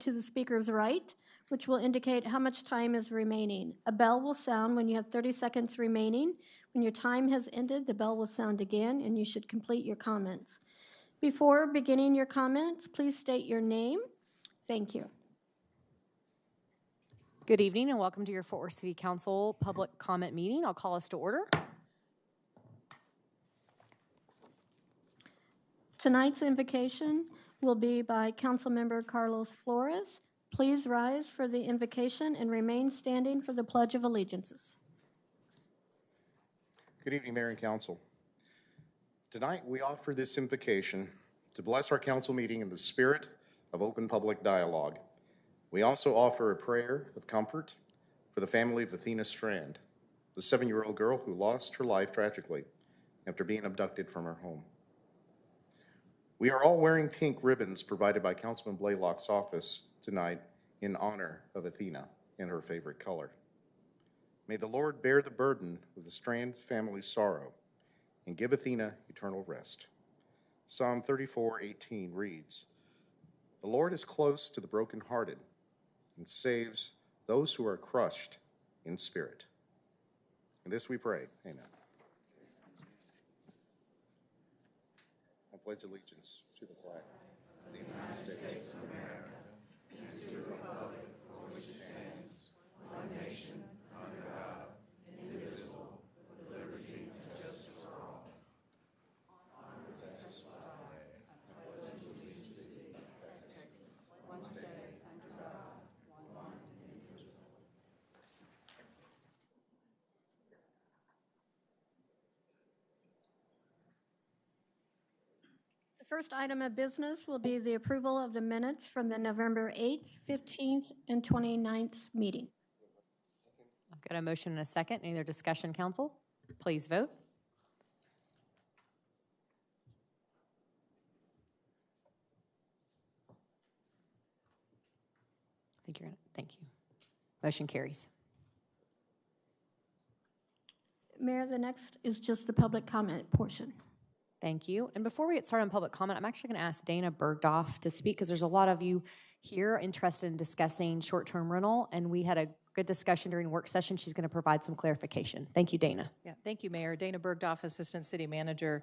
to the speaker's right, which will indicate how much time is remaining. A bell will sound when you have 30 seconds remaining. When your time has ended, the bell will sound again, and you should complete your comments. Before beginning your comments, please state your name. Thank you. Good evening and welcome to your Fort Worth City Council public comment meeting. I'll call us to order. Tonight's invocation will be by Councilmember Carlos Flores. Please rise for the invocation and remain standing for the Pledge of Allegiances. Good evening, Mayor and Council. Tonight, we offer this invocation to bless our council meeting in the spirit of open public dialogue. We also offer a prayer of comfort for the family of Athena Strand, the 7-year-old girl who lost her life tragically after being abducted from her home. We are all wearing pink ribbons provided by Councilman Blaylock's office tonight in honor of Athena in her favorite color. May the Lord bear the burden of the Strand family's sorrow and give Athena eternal rest. Psalm 34:18 reads, "The Lord is close to the brokenhearted and saves those who are crushed in spirit." In this we pray, amen. I pledge allegiance to the flag of the United States of America and to the republic for which it stands, one nation, under God, indivisible, with liberty and justice for all. On the Texas flag, I pledge allegiance to thee, Texas, one state, under God, one indivisible. The first item of business will be the approval of the minutes from the November 8th, 15th, and 29th meeting. I've got a motion and a second. Any other discussion, council? Please vote. I think you're in it. Thank you. Motion carries. Mayor, the next is just the public comment portion. Thank you. And before we get started on public comment, I'm actually going to ask Dana Bergdorf to speak because there's a lot of you here interested in discussing short-term rental, and we had a good discussion during work session. She's going to provide some clarification. Thank you, Dana. Yeah, thank you, Mayor. Dana Bergdorf, Assistant City Manager.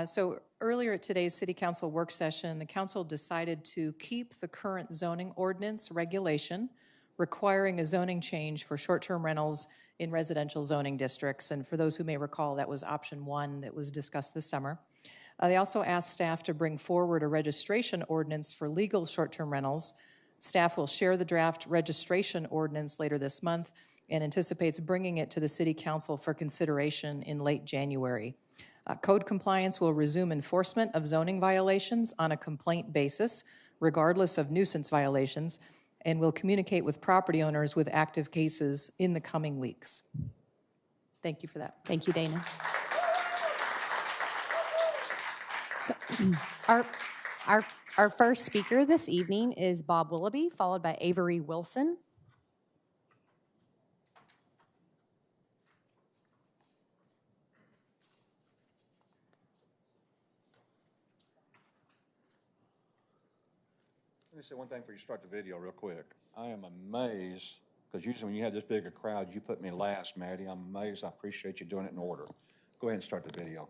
So earlier at today's City Council work session, the council decided to keep the current zoning ordinance regulation requiring a zoning change for short-term rentals in residential zoning districts. And for those who may recall, that was option 1 that was discussed this summer. They also asked staff to bring forward a registration ordinance for legal short-term rentals. Staff will share the draft registration ordinance later this month and anticipates bringing it to the City Council for consideration in late January. Code compliance will resume enforcement of zoning violations on a complaint basis, regardless of nuisance violations, and will communicate with property owners with active cases in the coming weeks. Thank you for that. Thank you, Dana. So, our first speaker this evening is Bob Willoughby, followed by Avery Wilson. Let me say one thing before you start the video real quick. I am amazed, because usually when you have this big a crowd, you put me last, Maddie. I'm amazed. I appreciate you doing it in order. Go ahead and start the video.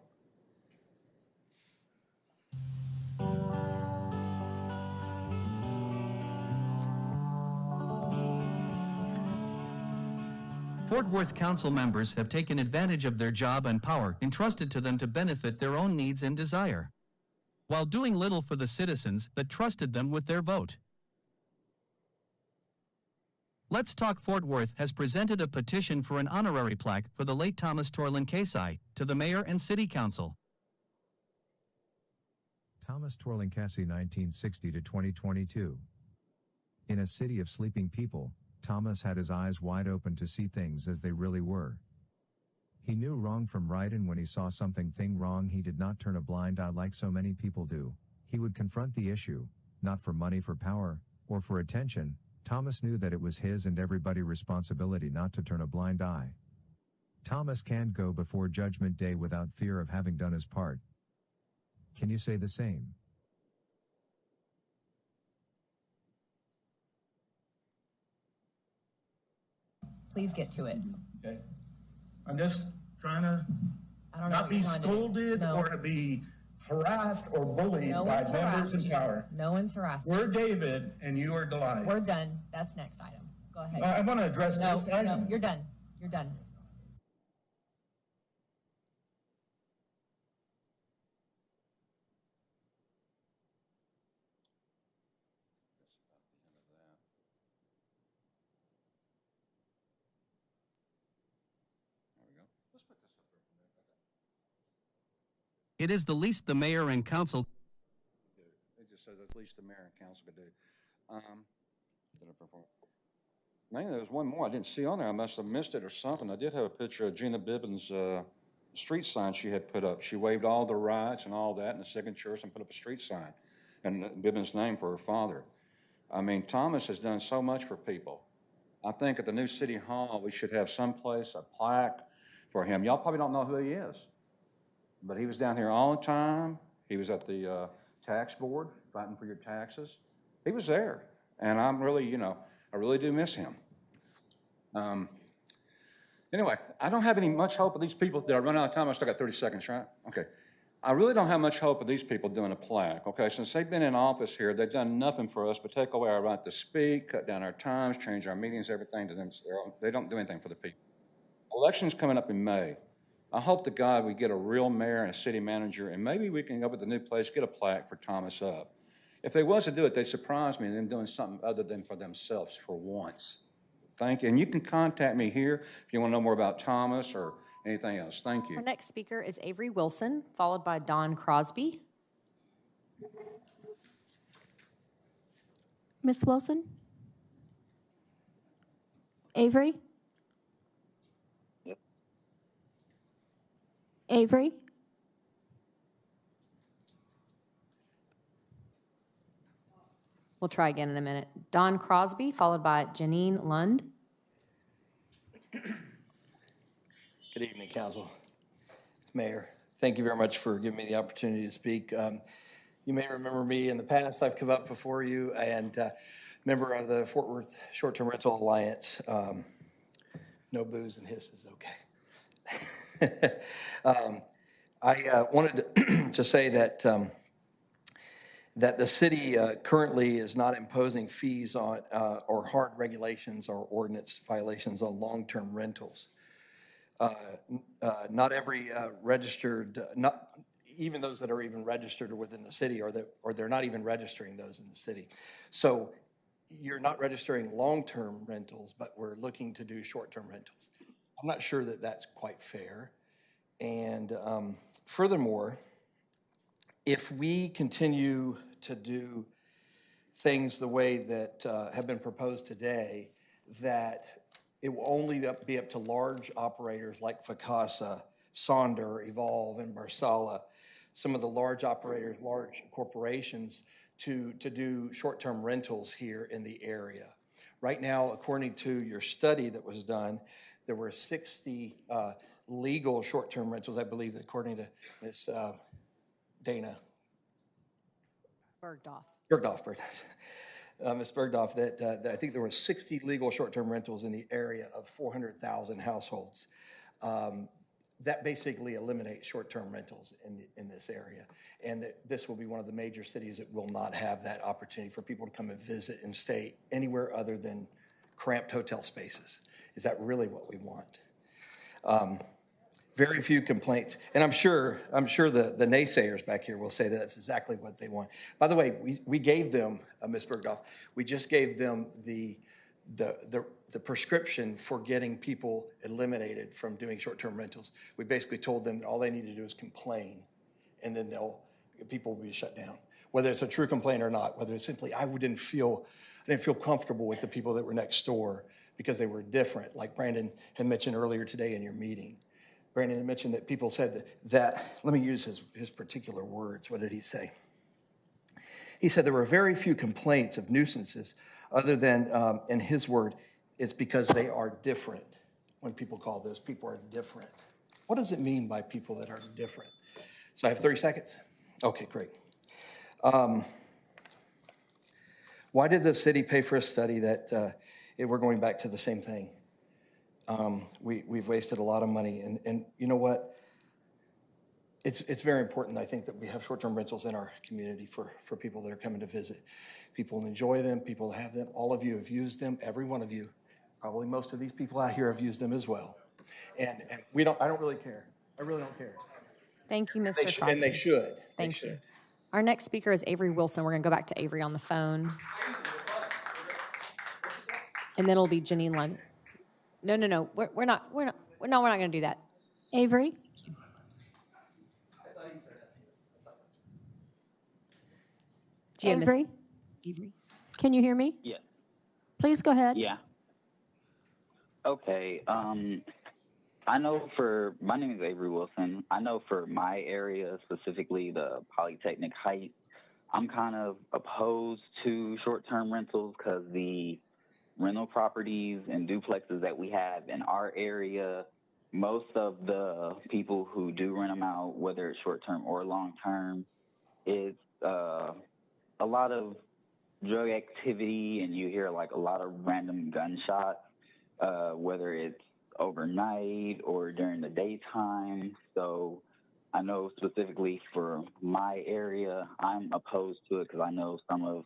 Fort Worth Council members have taken advantage of their job and power entrusted to them to benefit their own needs and desire, while doing little for the citizens that trusted them with their vote. Let's Talk Fort Worth has presented a petition for an honorary plaque for the late Thomas Torlin Casey to the Mayor and City Council. Thomas Torlin Casey, 1960 to 2022. In a city of sleeping people, Thomas had his eyes wide open to see things as they really were. He knew wrong from right, and when he saw something wrong, he did not turn a blind eye like so many people do. He would confront the issue, not for money, for power, or for attention. Thomas knew that it was his and everybody's responsibility not to turn a blind eye. Thomas can't go before Judgment Day without fear of having done his part. Can you say the same? Please get to it. Okay. I'm just trying to I don't know not what be you're trying to do. scolded No. or to be harassed or bullied No by one's members in harassed you. power. No one's harassed you. We're David and you are Delilah. We're done. That's next item. Go ahead. I want to address No, this item. no, you're done. You're done. It is the least the mayor and council It just says at least the mayor and council could do. Man, there was one more I didn't see on there. I must have missed it or something. I did have a picture of Gina Bibbins' street sign she had put up. She waived all the rights and all that in the second church and put up a street sign and Bibbins' name for her father. I mean, Thomas has done so much for people. I think at the new city hall, we should have someplace, a plaque for him. Y'all probably don't know who he is, but he was down here all the time. He was at the tax board fighting for your taxes. He was there, and I'm really, I really do miss him. Anyway, I don't have any much hope of these people. Did I run out of time? I still got 30 seconds, right? Okay. I really don't have much hope of these people doing a plaque, okay? Since they've been in office here, they've done nothing for us but take away our right to speak, cut down our times, change our meetings, everything to them. They don't do anything for the people. Election's coming up in May. I hope to God we get a real mayor and a city manager, and maybe we can go up at the new place, get a plaque for Thomas Up. If they was to do it, they'd surprise me in them doing something other than for themselves for once. Thank you. And you can contact me here if you want to know more about Thomas or anything else. Thank you. Our next speaker is Avery Wilson, followed by Don Crosby. Ms. Wilson? Avery? Yep. Avery? We'll try again in a minute. Don Crosby, followed by Janine Lund. Good evening, Council. Mayor, thank you very much for giving me the opportunity to speak. You may remember me in the past. I've come up before you and member of the Fort Worth Short-Term Rental Alliance. No booze and hisses, okay. I wanted to say that that the city currently is not imposing fees on or hard regulations or ordinance violations on long-term rentals. Not every registered, not even those that are even registered within the city, or they're not even registering those in the city. So you're not registering long-term rentals, but we're looking to do short-term rentals. I'm not sure that that's quite fair. And furthermore, if we continue to do things the way that have been proposed today, that it will only be up to large operators like Vacasa, Sonder, Evolve, and Barsala, some of the large operators, large corporations, to do short-term rentals here in the area. Right now, according to your study that was done, there were 60 legal short-term rentals, I believe, according to Ms. Dana. Bergdorf. Ms. Bergdorf, that I think there were 60 legal short-term rentals in the area of 400,000 households. That basically eliminates short-term rentals in this area. And that this will be one of the major cities that will not have that opportunity for people to come and visit and stay anywhere other than cramped hotel spaces. Is that really what we want? Very few complaints. And I'm sure the naysayers back here will say that that's exactly what they want. By the way, we gave them, Ms. Bergdorf, we just gave them the prescription for getting people eliminated from doing short-term rentals. We basically told them that all they need to do is complain, and then people will be shut down. Whether it's a true complaint or not, whether it's simply, I didn't feel comfortable with the people that were next door because they were different, like Brandon had mentioned earlier today in your meeting. Brandon had mentioned that people said that let me use his particular words. What did he say? He said there were very few complaints of nuisances other than, in his word, it's because they are different. When people call those people are different. What does it mean by people that are different? So I have 30 seconds. Okay, great. Why did the city pay for a study that we're going back to the same thing? We've wasted a lot of money, and you know what? It's very important, I think, that we have short-term rentals in our community for people that are coming to visit. People enjoy them, people have them. All of you have used them, every one of you. Probably most of these people out here have used them as well. And I don't really care. I really don't care. Thank you, Mr. Crosby. And they should. Thank you. Our next speaker is Avery Wilson. We're going to go back to Avery on the phone. And then it'll be Janine Lund. No. We're not going to do that. Avery? Avery? Avery? Can you hear me? Yeah. Please go ahead. Yeah. Okay. I know my name is Avery Wilson. I know for my area, specifically the Polytechnic Heights, I'm kind of opposed to short-term rentals because the rental properties and duplexes that we have in our area, most of the people who do rent them out, whether it's short-term or long-term, it's a lot of drug activity, and you hear like a lot of random gunshots, whether it's overnight or during the daytime. So I know specifically for my area, I'm opposed to it because I know some of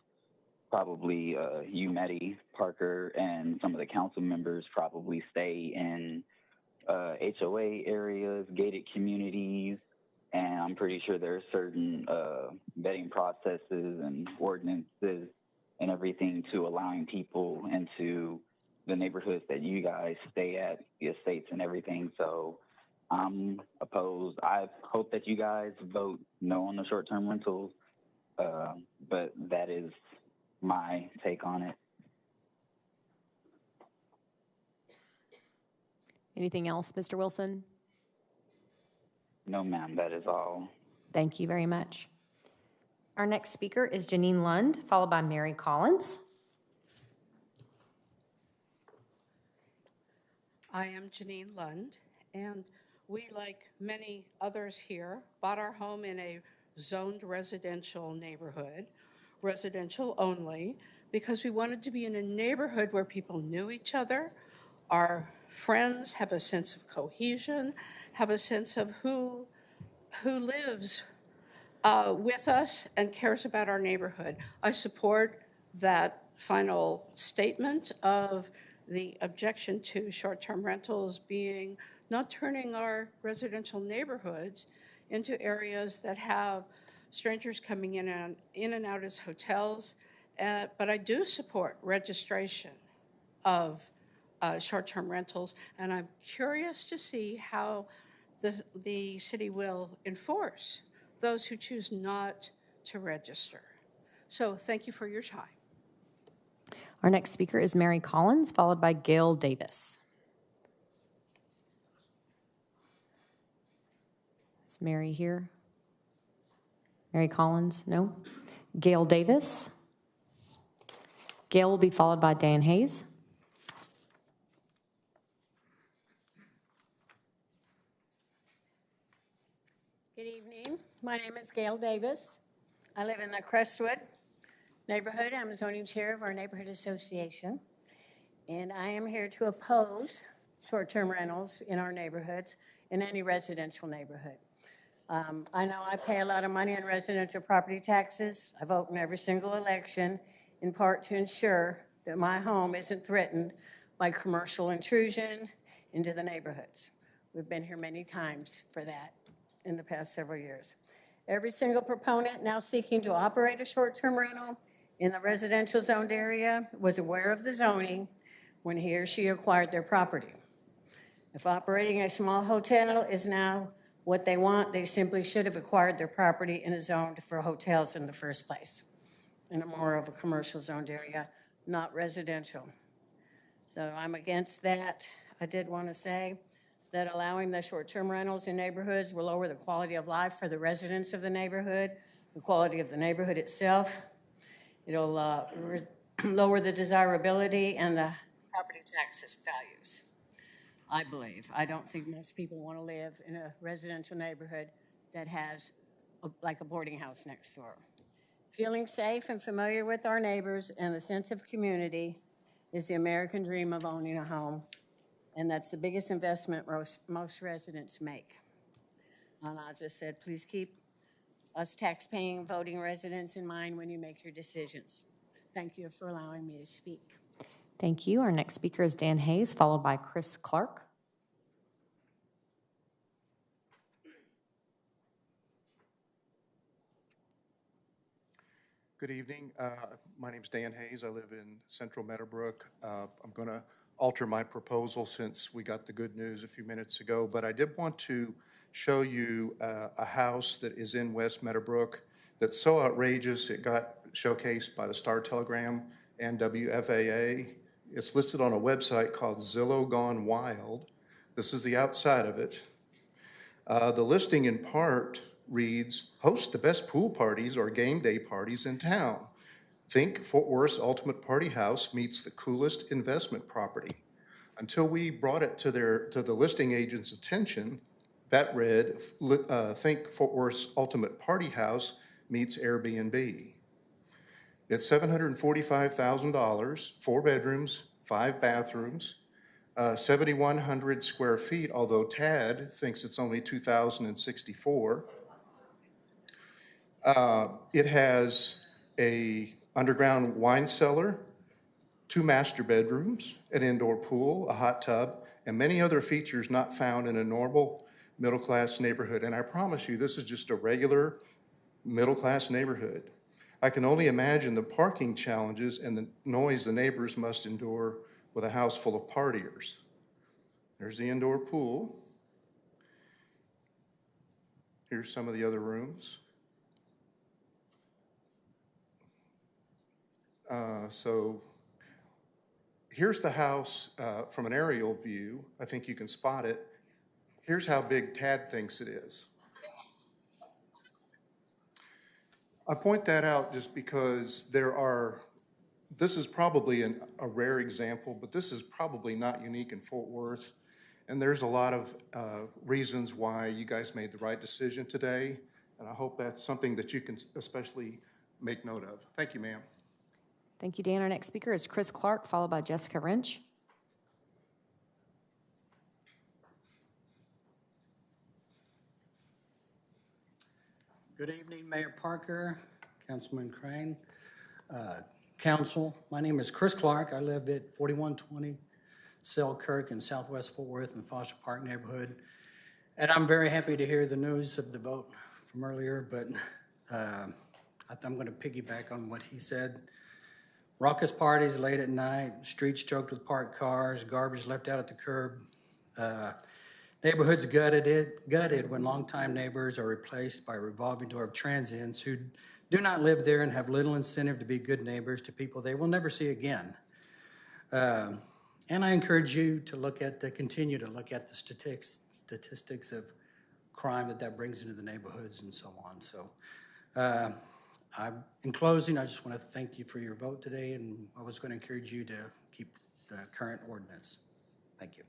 probably you, Maddie Parker, and some of the council members probably stay in HOA areas, gated communities, and I'm pretty sure there are certain vetting processes and ordinances and everything to allowing people into the neighborhoods that you guys stay at, the estates and everything. So I'm opposed. I hope that you guys vote no on the short-term rentals, but that is my take on it. Anything else, Mr. Wilson? No, ma'am, that is all. Thank you very much. Our next speaker is Janine Lund, followed by Mary Collins. I am Janine Lund, and we, like many others here, bought our home in a zoned residential neighborhood, residential only, because we wanted to be in a neighborhood where people knew each other, our friends have a sense of cohesion, have a sense of who lives with us and cares about our neighborhood. I support that final statement of the objection to short-term rentals being not turning our residential neighborhoods into areas that have strangers coming in and out as hotels. But I do support registration of short-term rentals, and I'm curious to see how the city will enforce those who choose not to register. So thank you for your time. Our next speaker is Mary Collins, followed by Gail Davis. Is Mary here? Mary Collins? No? Gail Davis? Gail will be followed by Dan Hayes. Good evening. My name is Gail Davis. I live in the Crestwood neighborhood. I'm the zoning chair of our neighborhood association, and I am here to oppose short-term rentals in our neighborhoods, in any residential neighborhood. I know I pay a lot of money in residential property taxes. I vote in every single election, in part to ensure that my home isn't threatened by commercial intrusion into the neighborhoods. We've been here many times for that in the past several years. Every single proponent now seeking to operate a short-term rental in the residential zoned area was aware of the zoning when he or she acquired their property. If operating a small hotel is now what they want, they simply should have acquired their property in a zone for hotels in the first place, in a more of a commercial zoned area, not residential. So I'm against that. I did want to say that allowing the short-term rentals in neighborhoods will lower the quality of life for the residents of the neighborhood, the quality of the neighborhood itself. It'll lower the desirability and the property taxes values, I believe. I don't think most people want to live in a residential neighborhood that has like a boarding house next door. Feeling safe and familiar with our neighbors and the sense of community is the American dream of owning a home. And that's the biggest investment most residents make. And I just said, please keep us tax-paying, voting residents in mind when you make your decisions. Thank you for allowing me to speak. Thank you. Our next speaker is Dan Hayes, followed by Chris Clark. Good evening. My name's Dan Hayes. I live in Central Meadowbrook. I'm going to alter my proposal since we got the good news a few minutes ago, but I did want to show you a house that is in West Meadowbrook that's so outrageous it got showcased by the Star Telegram and WFAA. It's listed on a website called Zillow Gone Wild. This is the outside of it. The listing in part reads, host the best pool parties or game day parties in town. Think Fort Worth's Ultimate Party House meets the coolest investment property. Until we brought it to the listing agent's attention, that read, think Fort Worth's Ultimate Party House meets Airbnb. It's $745,000, 4 bedrooms, 5 bathrooms, 7,100 square feet, although Tad thinks it's only 2,064. It has a underground wine cellar, 2 master bedrooms, an indoor pool, a hot tub, and many other features not found in a normal middle-class neighborhood. And I promise you, this is just a regular middle-class neighborhood. I can only imagine the parking challenges and the noise the neighbors must endure with a house full of partiers. There's the indoor pool. Here's some of the other rooms. So here's the house from an aerial view. I think you can spot it. Here's how big Tad thinks it is. I point that out just because this is probably a rare example, but this is probably not unique in Fort Worth. And there's a lot of reasons why you guys made the right decision today. And I hope that's something that you can especially make note of. Thank you, ma'am. Thank you, Dan. Our next speaker is Chris Clark, followed by Jessica Wrench. Good evening, Mayor Parker, Councilman Crane, Council. My name is Chris Clark. I live at 4120 Selkirk in Southwest Fort Worth in the Foster Park neighborhood. And I'm very happy to hear the news of the vote from earlier, but I'm going to piggyback on what he said. Raucous parties late at night, streets choked with parked cars, garbage left out at the curb. Neighborhoods gutted when longtime neighbors are replaced by a revolving door of transients who do not live there and have little incentive to be good neighbors to people they will never see again. And I encourage you to continue to look at the statistics of crime that brings into the neighborhoods and so on. So in closing, I just want to thank you for your vote today, and I was going to encourage you to keep the current ordinance. Thank you.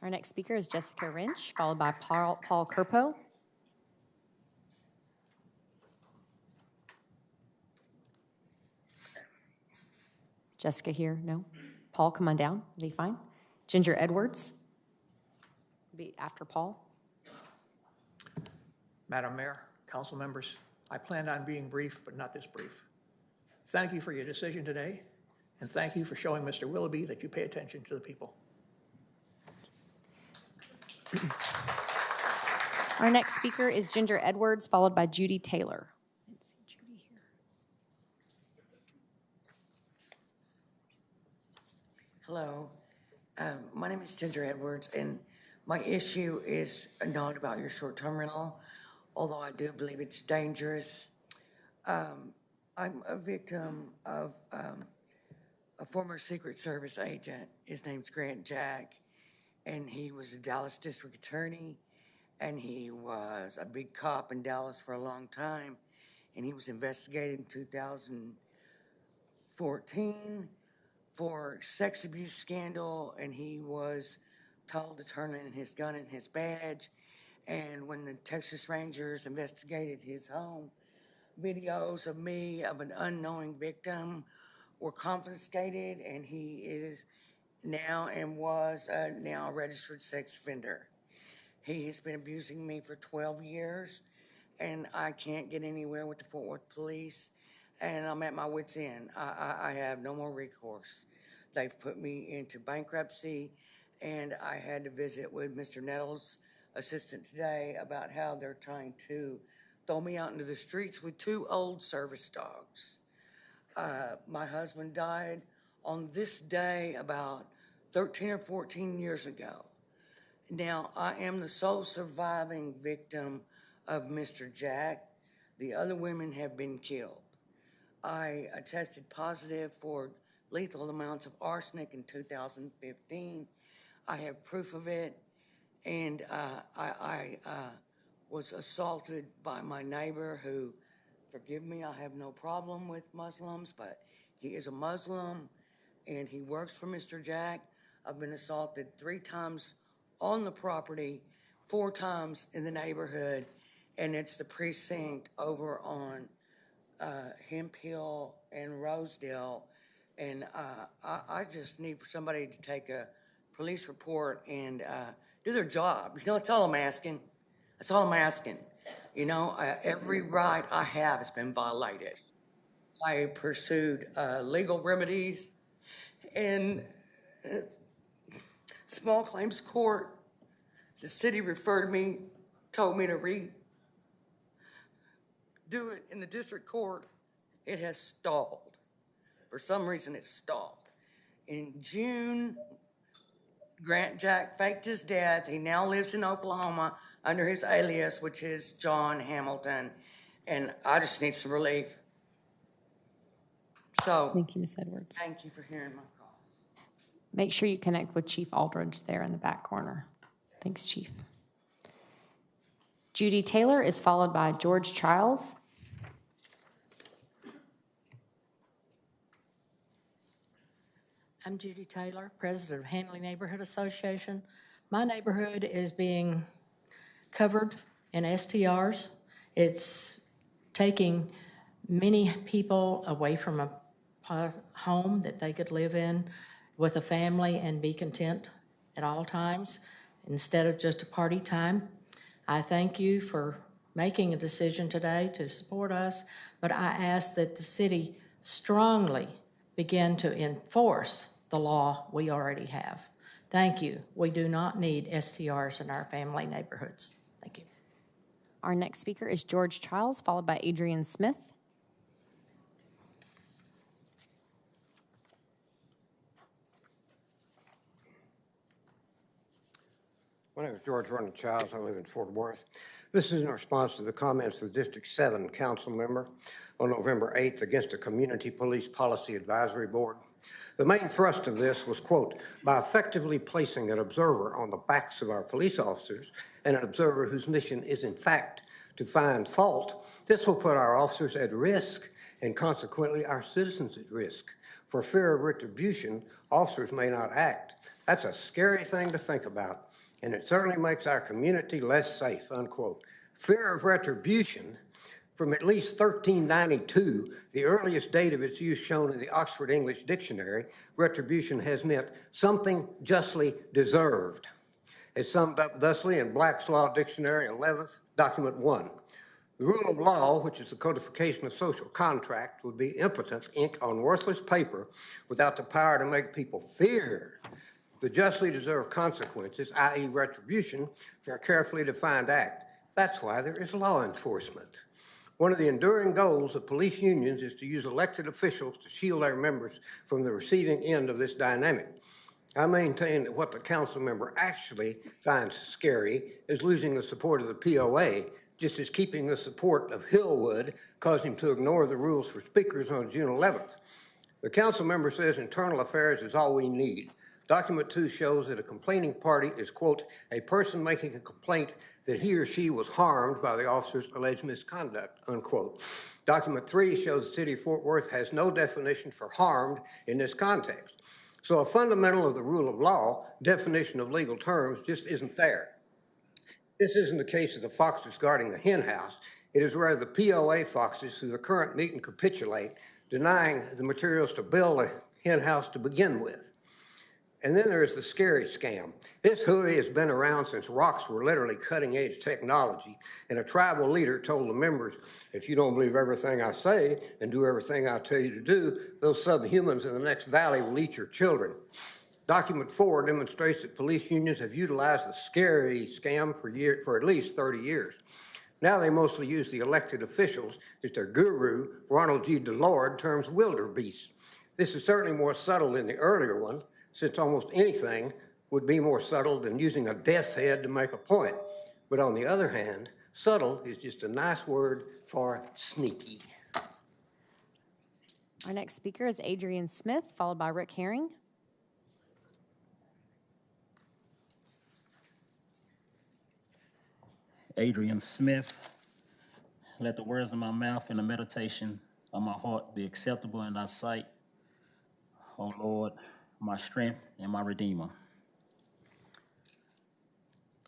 Our next speaker is Jessica Wrench, followed by Paul Kerpo. Jessica here? No? Paul, come on down. Be fine. Ginger Edwards. Be after Paul. Madam Mayor, council members, I planned on being brief, but not this brief. Thank you for your decision today, and thank you for showing Mr. Willoughby that you pay attention to the people. Our next speaker is Ginger Edwards, followed by Judy Taylor. Let's see Judy here. Hello, my name is Ginger Edwards, and my issue is not about your short-term rental, although I do believe it's dangerous. I'm a victim of a former Secret Service agent. His name's Grant Jack, and he was a Dallas district attorney, and he was a big cop in Dallas for a long time, and he was investigated in 2014 for sex abuse scandal, and he was told to turn in his gun and his badge. And when the Texas Rangers investigated his home, videos of me, of an unknowing victim, were confiscated, and he is now and was now a registered sex offender. He has been abusing me for 12 years, and I can't get anywhere with the Fort Worth police, and I'm at my wit's end. I have no more recourse. They've put me into bankruptcy, and I had to visit with Mr. Nettles' assistant today about how they're trying to throw me out into the streets with 2 old service dogs. My husband died on this day about 13 or 14 years ago. Now, I am the sole surviving victim of Mr. Jack. The other women have been killed. I tested positive for lethal amounts of arsenic in 2015. I have proof of it, and I was assaulted by my neighbor who, forgive me, I have no problem with Muslims, but he is a Muslim, and he works for Mr. Jack. I've been assaulted 3 times on the property, 4 times in the neighborhood, and it's the precinct over on Hemp Hill and Rosedale. And I just need for somebody to take a police report and do their job. You know, that's all I'm asking. That's all I'm asking. You know, every right I have has been violated. I pursued legal remedies, and small claims court, the city referred me, told me to redo it in the district court. It has stalled. For some reason, it's stalled. In June, Grant Jack faked his death. He now lives in Oklahoma under his alias, which is John Hamilton, and I just need some relief. So, Thank you, Ms. Edwards. thank you for hearing my call. Make sure you connect with Chief Aldridge there in the back corner. Thanks, Chief. Judy Taylor is followed by George Childs. I'm Judy Taylor, president of Hanley Neighborhood Association. My neighborhood is being covered in STRs. It's taking many people away from a home that they could live in with a family and be content at all times instead of just a party time. I thank you for making a decision today to support us, but I ask that the city strongly begin to enforce the law we already have. Thank you. We do not need STRs in our family neighborhoods. Thank you. Our next speaker is George Childs, followed by Adrian Smith. My name is George Vernon Childs. I live in Fort Worth. This is in response to the comments of the District 7 council member on November 8th against the Community Police Policy Advisory Board. The main thrust of this was, quote, by effectively placing an observer on the backs of our police officers and an observer whose mission is in fact to find fault, this will put our officers at risk and consequently our citizens at risk. For fear of retribution, officers may not act. That's a scary thing to think about, and it certainly makes our community less safe, unquote. Fear of retribution, from at least 1392, the earliest date of its use shown in the Oxford English Dictionary, retribution has meant something justly deserved. It's summed up thusly in Black's Law Dictionary, 11th, document 1. The rule of law, which is the codification of social contract, would be impotent ink on worthless paper without the power to make people fear the justly deserved consequences, i.e. retribution, for a carefully defined act. That's why there is law enforcement. One of the enduring goals of police unions is to use elected officials to shield their members from the receiving end of this dynamic. I maintain that what the council member actually finds scary is losing the support of the POA, just as keeping the support of Hillwood caused him to ignore the rules for speakers on June 11th. The council member says internal affairs is all we need. Document 2 shows that a complaining party is, quote, a person making a complaint that he or she was harmed by the officer's alleged misconduct, unquote. Document 3 shows the city of Fort Worth has no definition for harmed in this context. So a fundamental of the rule of law, definition of legal terms, just isn't there. This isn't the case of the foxes guarding the hen house. It is rather the POA foxes who the current meet and capitulate, denying the materials to build a hen house to begin with. And then there's the scary scam. This hooey has been around since rocks were literally cutting-edge technology, and a tribal leader told the members, if you don't believe everything I say and do everything I tell you to do, those subhumans in the next valley will eat your children. Document 4 demonstrates that police unions have utilized the scary scam for at least 30 years. Now they mostly use the elected officials as their guru, Ronald G. DeLorde, terms wildebeests. This is certainly more subtle than the earlier one, since almost anything would be more subtle than using a death's head to make a point. But on the other hand, subtle is just a nice word for sneaky. Our next speaker is Adrian Smith, followed by Rick Herring. Adrian Smith, let the words of my mouth and the meditation of my heart be acceptable in thy sight, O Lord, my strength and my redeemer.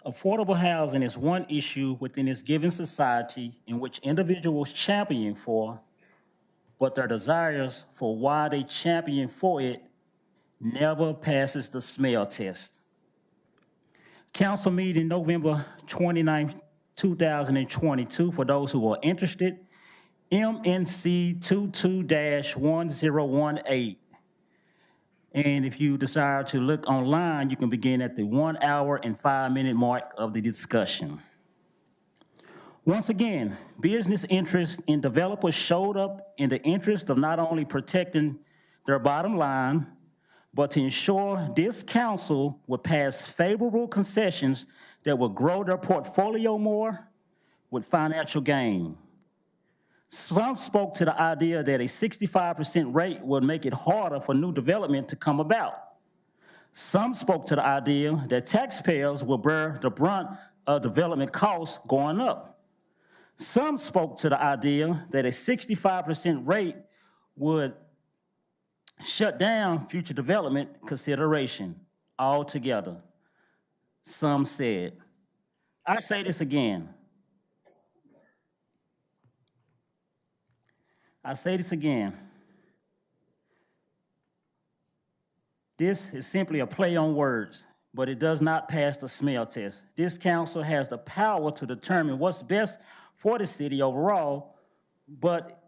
Affordable housing is one issue within this given society in which individuals champion for, but their desires for why they champion for it never passes the smell test. Council meeting November 29, 2022, for those who are interested, MNC 22-1018. And if you desire to look online, you can begin at the 1 hour and 5 minute mark of the discussion. Once again, business interests and developers showed up in the interest of not only protecting their bottom line, but to ensure this council would pass favorable concessions that would grow their portfolio more with financial gain. Some spoke to the idea that a 65% rate would make it harder for new development to come about. Some spoke to the idea that taxpayers will bear the brunt of development costs going up. Some spoke to the idea that a 65% rate would shut down future development consideration altogether. Some said, I say this again. I say this again. This is simply a play on words, but it does not pass the smell test. This council has the power to determine what's best for the city overall, but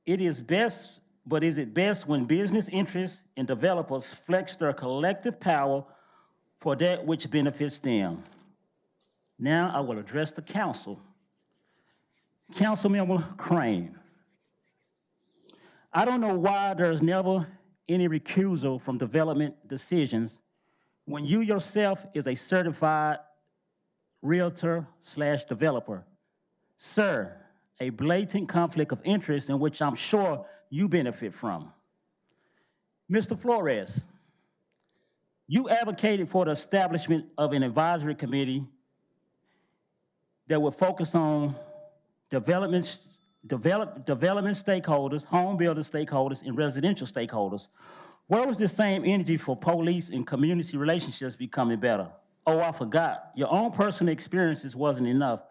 is it best when business interests and developers flex their collective power for that which benefits them? Now I will address the council. Councilmember Crane. I don't know why there's never any recusal from development decisions when you yourself is a certified realtor/developer. Sir, a blatant conflict of interest in which I'm sure you benefit from. Mr. Flores, you advocated for the establishment of an advisory committee that would focus on development stakeholders, home builder stakeholders, and residential stakeholders. Where was this same energy for police and community relationships becoming better? Oh, I forgot. Your own personal experiences wasn't enough.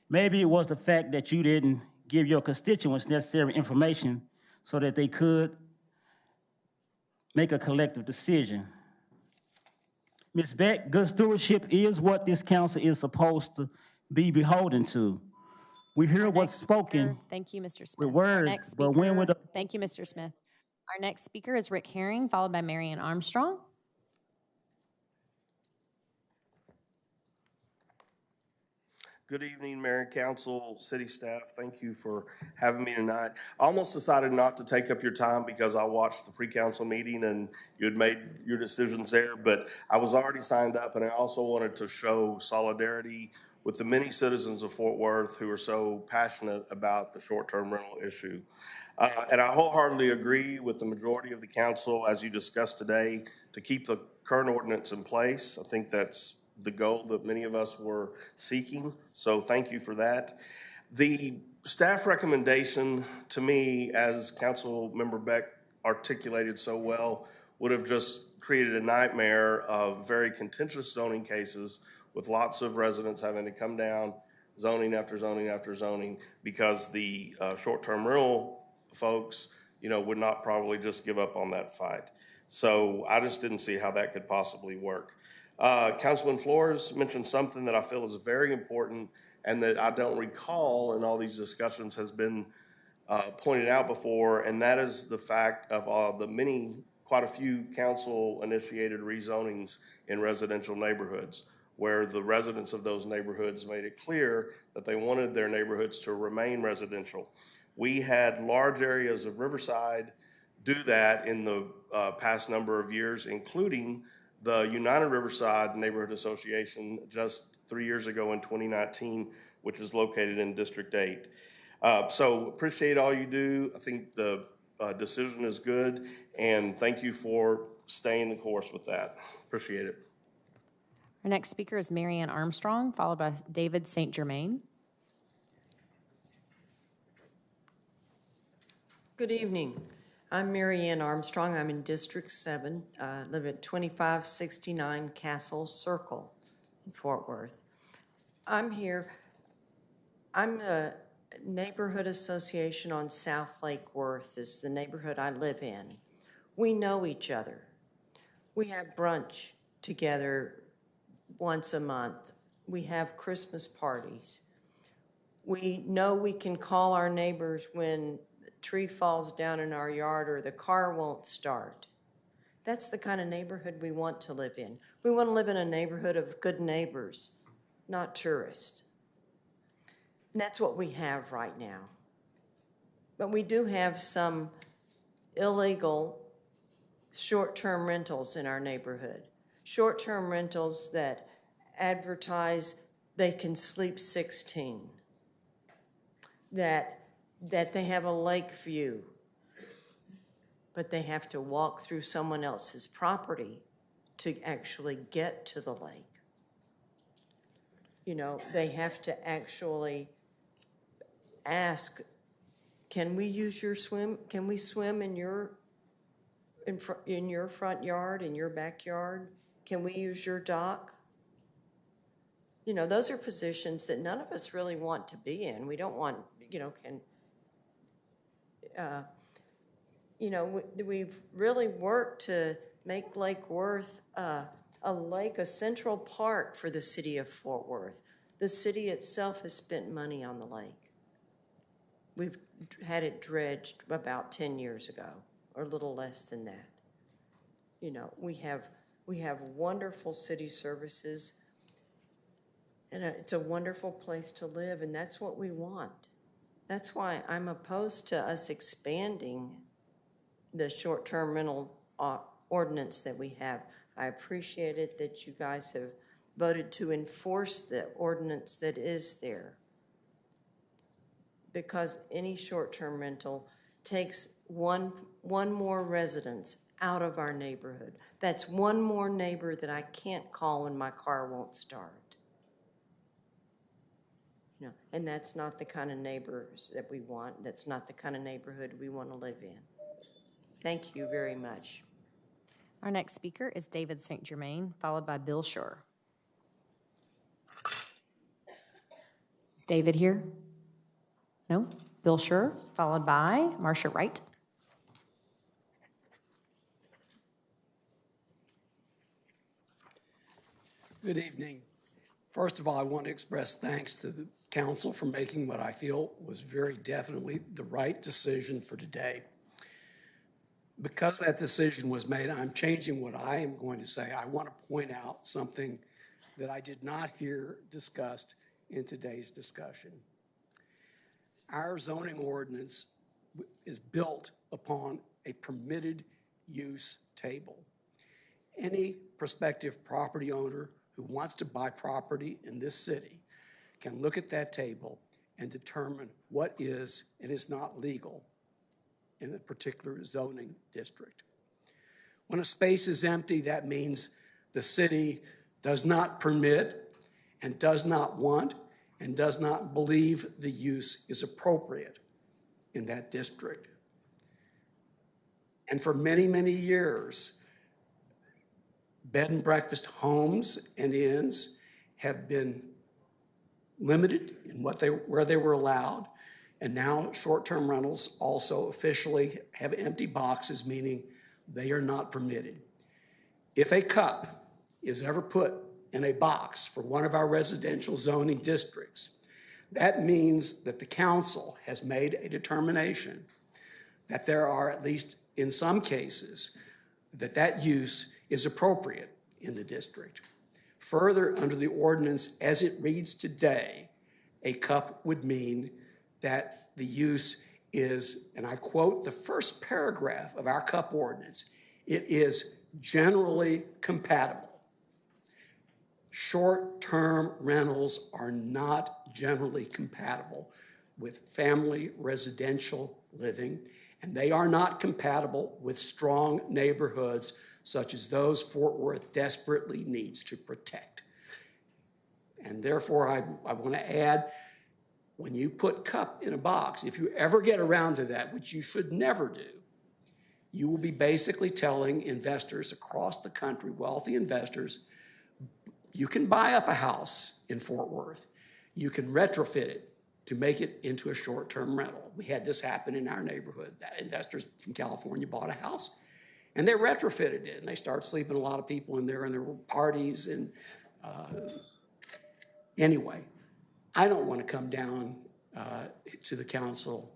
Maybe it was the fact that you didn't give your constituents necessary information so that they could make a collective decision. Ms. Beck, good stewardship is what this council is supposed to be beholden to. We hear what's spoken. Thank you, Mr. Smith. With words, but when would Thank you, Mr. Smith. Our next speaker is Rick Herring, followed by Marian Armstrong. Good evening, Mayor, Council, City staff. Thank you for having me tonight. I almost decided not to take up your time because I watched the pre-council meeting and you had made your decisions there, but I was already signed up, and I also wanted to show solidarity with the many citizens of Fort Worth who are so passionate about the short-term rental issue. And I wholeheartedly agree with the majority of the council, as you discussed today, to keep the current ordinance in place. I think that's the goal that many of us were seeking, so thank you for that. The staff recommendation, to me, as Council Member Beck articulated so well, would have just created a nightmare of very contentious zoning cases with lots of residents having to come down zoning after zoning after zoning because the short-term rental folks, would not probably just give up on that fight. So I just didn't see how that could possibly work. Councilman Flores mentioned something that I feel is very important and that I don't recall in all these discussions has been pointed out before, and that is the fact of quite a few council-initiated rezonings in residential neighborhoods, where the residents of those neighborhoods made it clear that they wanted their neighborhoods to remain residential. We had large areas of Riverside do that in the past number of years, including the United Riverside Neighborhood Association just 3 years ago in 2019, which is located in District 8. So appreciate all you do. I think the decision is good, and thank you for staying the course with that. Appreciate it. Our next speaker is Marianne Armstrong, followed by David St. Germain. Good evening. I'm Marianne Armstrong. I'm in District 7. Live at 2569 Castle Circle in Fort Worth. I'm here. I'm the Neighborhood Association on South Lake Worth is the neighborhood I live in. We know each other. We have brunch together once a month. We have Christmas parties. We know we can call our neighbors when a tree falls down in our yard or the car won't start. That's the kind of neighborhood we want to live in. We want to live in a neighborhood of good neighbors, not tourists. And that's what we have right now. But we do have some illegal short-term rentals in our neighborhood. Short-term rentals that advertise they can sleep 16, that they have a lake view, but they have to walk through someone else's property to actually get to the lake. You know, they have to actually ask, can we use your swim? Can we swim in your front yard, in your backyard? Can we use your dock? You know, those are positions that none of us really want to be in. We don't want, we've really worked to make Lake Worth a central park for the city of Fort Worth. The city itself has spent money on the lake. We've had it dredged about 10 years ago, or a little less than that. You know, we have wonderful city services, and it's a wonderful place to live, and that's what we want. That's why I'm opposed to us expanding the short-term rental ordinance that we have. I appreciate it that you guys have voted to enforce the ordinance that is there, because any short-term rental takes one more residence out of our neighborhood. That's one more neighbor that I can't call when my car won't start. You know, and that's not the kind of neighbors that we want. That's not the kind of neighborhood we want to live in. Thank you very much. Our next speaker is David St. Germain, followed by Bill Schur. Is David here? No? Bill Schur, followed by Marcia Wright. Good evening. First of all, I want to express thanks to the council for making what I feel was very definitely the right decision for today. Because that decision was made, I'm changing what I am going to say. I want to point out something that I did not hear discussed in today's discussion. Our zoning ordinance is built upon a permitted use table. Any prospective property owner who wants to buy property in this city can look at that table and determine what is and is not legal in a particular zoning district. When a space is empty, that means the city does not permit and does not want and does not believe the use is appropriate in that district. And for many, many years, bed and breakfast homes and inns have been limited in where they were allowed. And now short-term rentals also officially have empty boxes, meaning They are not permitted. If a cup is ever put in a box for one of our residential zoning districts, that means that the council has made a determination that there are, at least in some cases, that use is appropriate in the district. Further, under the ordinance as it reads today, a cup would mean that the use is, and I quote the first paragraph of our cup ordinance, it is generally compatible. Short-term rentals are not generally compatible with family residential living, and they are not compatible with strong neighborhoods such as those Fort Worth desperately needs to protect. And therefore, I want to add, when you put cup in a box, if you ever get around to that, which you should never do, you will be basically telling investors across the country, wealthy investors, you can buy up a house in Fort Worth. You can retrofit it to make it into a short-term rental. We had this happen in our neighborhood. Investors from California bought a house, and they retrofitted it, and they started sleeping a lot of people in there, and there were parties. And anyway, I don't want to come down to the council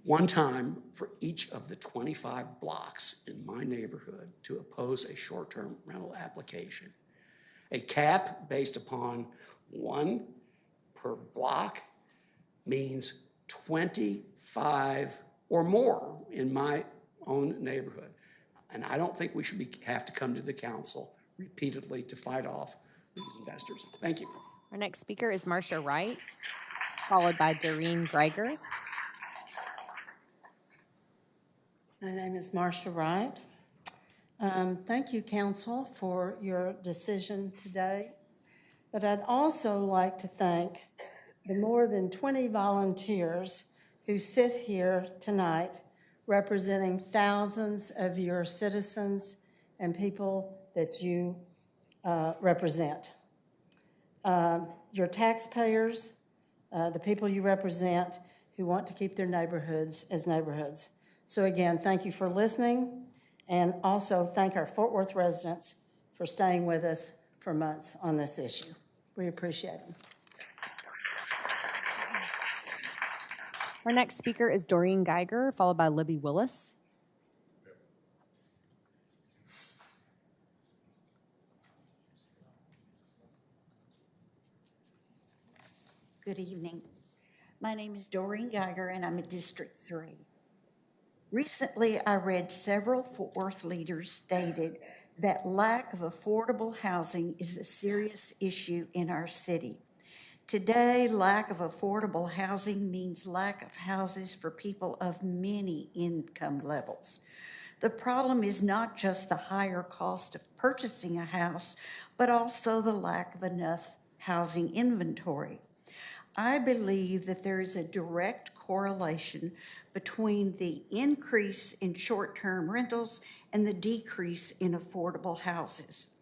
one time for each of the 25 blocks in my neighborhood to oppose a short-term rental application. A cap based upon one per block means 25 or more in my own neighborhood. And I don't think we should have to come to the council repeatedly to fight off these investors. Thank you. Our next speaker is Marcia Wright, followed by Doreen Greiger. My name is Marcia Wright. Thank you, council, for your decision today. But I'd also like to thank the more than 20 volunteers who sit here tonight representing thousands of your citizens and people that you represent. Your taxpayers, the people you represent who want to keep their neighborhoods as neighborhoods. So again, thank you for listening, and also thank our Fort Worth residents for staying with us for months on this issue. We appreciate them. Our next speaker is Doreen Geiger, followed by Libby Willis. Good evening. My name is Doreen Geiger, and I'm in District 3. Recently, I read several Fort Worth leaders stated that lack of affordable housing is a serious issue in our city. Today, lack of affordable housing means lack of houses for people of many income levels. The problem is not just the higher cost of purchasing a house, but also the lack of enough housing inventory. I believe that there is a direct correlation between the increase in short-term rentals and the decrease in affordable houses.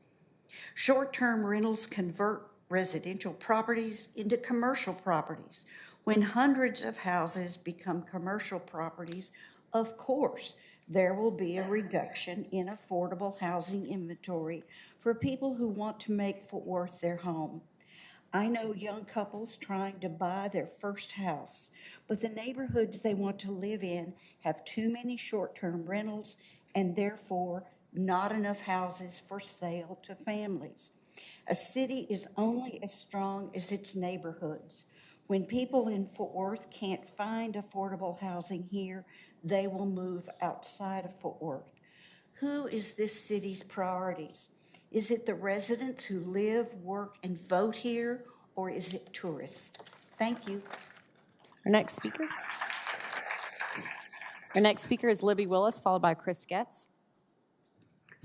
Short-term rentals convert residential properties into commercial properties. When hundreds of houses become commercial properties, of course, there will be a reduction in affordable housing inventory for people who want to make Fort Worth their home. I know young couples trying to buy their first house, but the neighborhoods they want to live in have too many short-term rentals and therefore not enough houses for sale to families. A city is only as strong as its neighborhoods. When people in Fort Worth can't find affordable housing here, they will move outside of Fort Worth. Who is this city's priorities? Is it the residents who live, work, and vote here, or is it tourists? Thank you. Our next speaker is Libby Willis, followed by Chris Getz.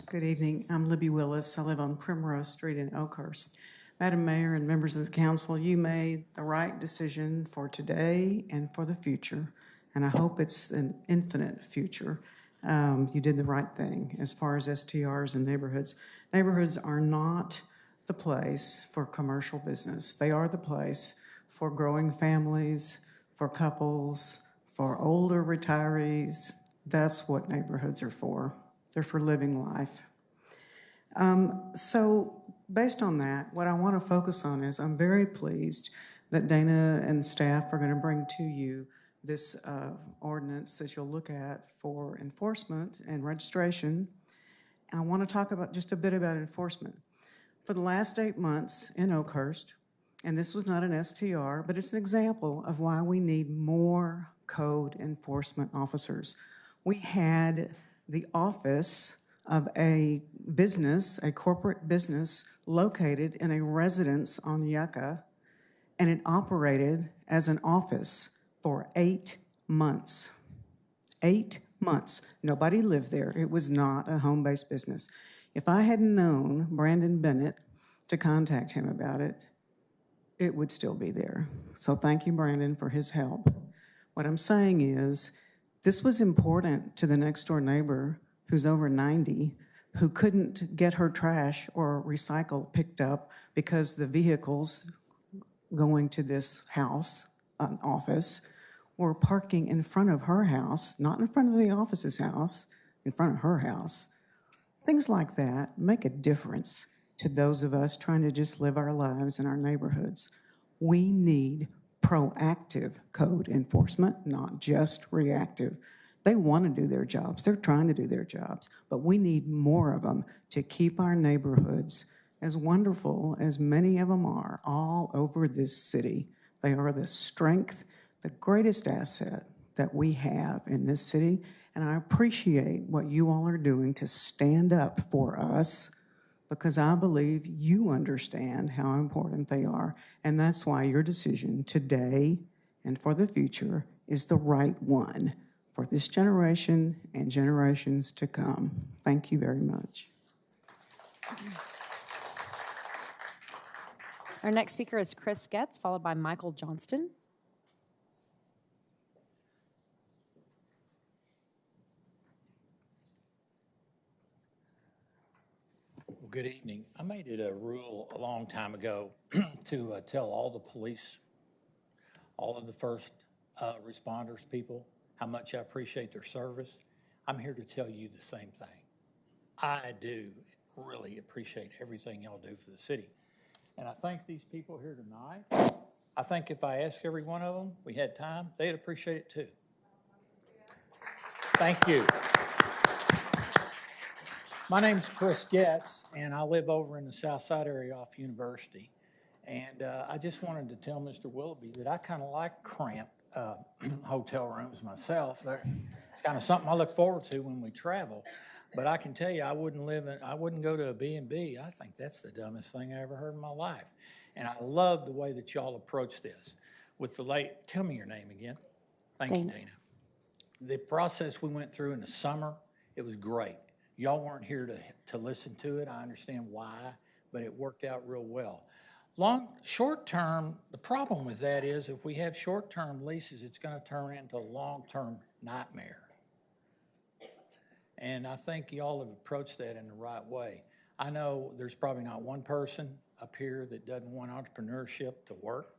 Good evening. I'm Libby Willis. I live on Primrose Street in Oakhurst. Madam Mayor and members of the council, you made the right decision for today and for the future, and I hope it's an infinite future. You did the right thing as far as STRs and neighborhoods. Neighborhoods are not the place for commercial business. They are the place for growing families, for couples, for older retirees. That's what neighborhoods are for. They're for living life. So based on that, what I want to focus on is I'm very pleased that Dana and staff are going to bring to you this ordinance that you'll look at for enforcement and registration. And I want to talk about just a bit about enforcement. For the last 8 months in Oakhurst, and this was not an STR, but it's an example of why we need more code enforcement officers. We had the office of a business, a corporate business, located in a residence on Yucca, and it operated as an office for 8 months. 8 months. Nobody lived there. It was not a home-based business. If I had known Brandon Bennett to contact him about it, it would still be there. So thank you, Brandon, for his help. What I'm saying is, this was important to the next door neighbor who's over 90, who couldn't get her trash or recycle picked up because the vehicles going to this house, an office, were parking in front of her house, not in front of the office's house, in front of her house. Things like that make a difference to those of us trying to just live our lives in our neighborhoods. We need proactive code enforcement, not just reactive. They want to do their jobs. They're trying to do their jobs, but we need more of them to keep our neighborhoods as wonderful as many of them are all over this city. They are the strength, the greatest asset that we have in this city, and I appreciate what you all are doing to stand up for us, because I believe you understand how important they are, and that's why your decision today and for the future is the right one for this generation and generations to come. Thank you very much. Our next speaker is Chris Getz, followed by Michael Johnston. Well, good evening. I made it a rule a long time ago to tell all the police, all of the first responders people, how much I appreciate their service. I'm here to tell you the same thing. I do really appreciate everything y'all do for the city. And I thank these people here tonight. I think if I asked every one of them, we had time, they'd appreciate it too. Thank you. My name's Chris Getz, and I live over in the South Side area off University. And I just wanted to tell Mr. Willoughby that I kind of like cramped hotel rooms myself. It's kind of something I look forward to when we travel. But I can tell you, I wouldn't go to a B&B. I think that's the dumbest thing I ever heard in my life. And I love the way that y'all approach this. With the tell me your name again. Thank you, Dana. The process we went through in the summer, it was great. Y'all weren't here to listen to it. I understand why, but it worked out real well. Short-term, the problem with that is if we have short-term leases, it's going to turn into a long-term nightmare. And I think y'all have approached that in the right way. I know there's probably not one person up here that doesn't want entrepreneurship to work,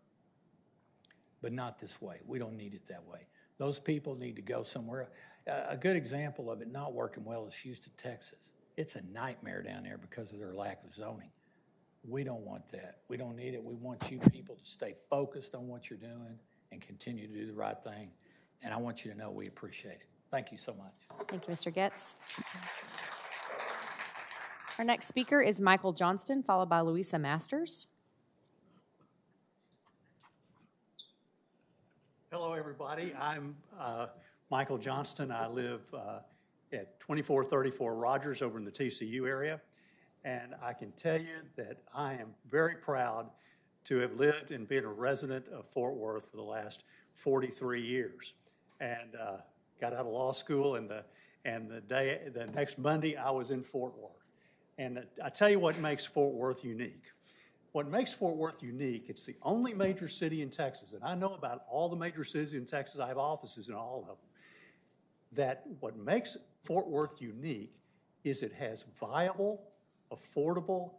but not this way. We don't need it that way. Those people need to go somewhere. A good example of it not working well is Houston, Texas. It's a nightmare down there because of their lack of zoning. We don't want that. We don't need it. We want you people to stay focused on what you're doing and continue to do the right thing. And I want you to know we appreciate it. Thank you so much. Thank you, Mr. Getz. Our next speaker is Michael Johnston, followed by Louisa Masters. Hello, everybody. I'm Michael Johnston. I live at 2434 Rogers over in the TCU area. And I can tell you that I am very proud to have lived and been a resident of Fort Worth for the last 43 years. And got out of law school, and the next Monday I was in Fort Worth. And I tell you what makes Fort Worth unique. What makes Fort Worth unique, it's the only major city in Texas, and I know about all the major cities in Texas, I have offices in all of them, that what makes Fort Worth unique is it has viable, affordable,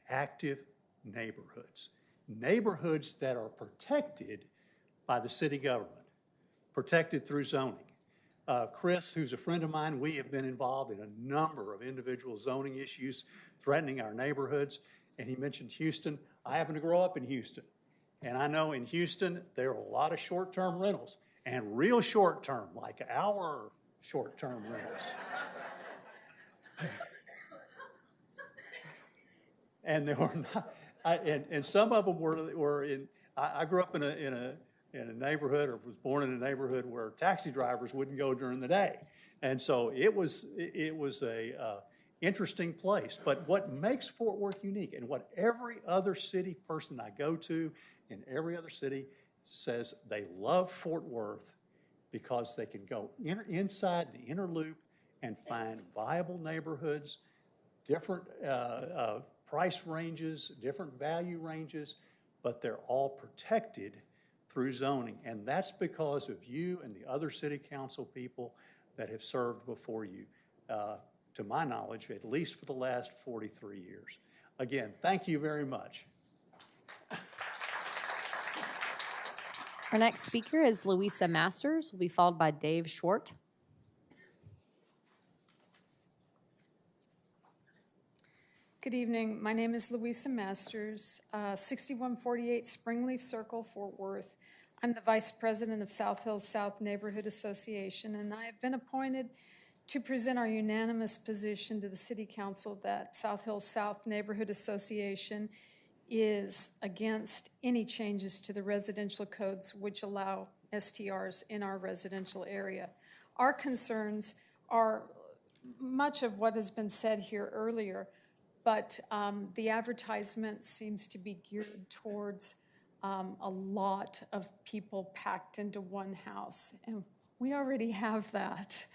active neighborhoods. Neighborhoods that are protected by the city government, protected through zoning. Chris, who's a friend of mine, we have been involved in a number of individual zoning issues threatening our neighborhoods. And he mentioned Houston. I happen to grow up in Houston. And I know in Houston, there are a lot of short-term rentals, and real short-term, like our short-term rentals. And there were not, and some of them were in. I grew up in a neighborhood, or was born in a neighborhood where taxi drivers wouldn't go during the day, and so it was a interesting place. But what makes Fort Worth unique, and what every other city person I go to in every other city says, they love Fort Worth because they can go inside the inner loop and find viable neighborhoods, different price ranges, different value ranges, but they're all protected through zoning. And that's because of you and the other city council people that have served before you, to my knowledge, at least for the last 43 years. Again, thank you very much. Our next speaker is Louisa Masters, will be followed by Dave Schwartz. Good evening. My name is Louisa Masters, 6148 Springleaf Circle, Fort Worth. I'm the Vice President of South Hills South Neighborhood Association, and I have been appointed to present our unanimous position to the City Council that South Hills South Neighborhood Association is against any changes to the residential codes which allow STRs in our residential area. Our concerns are much of what has been said here earlier, but the advertisement seems to be geared towards a lot of people packed into one house, and we already have that.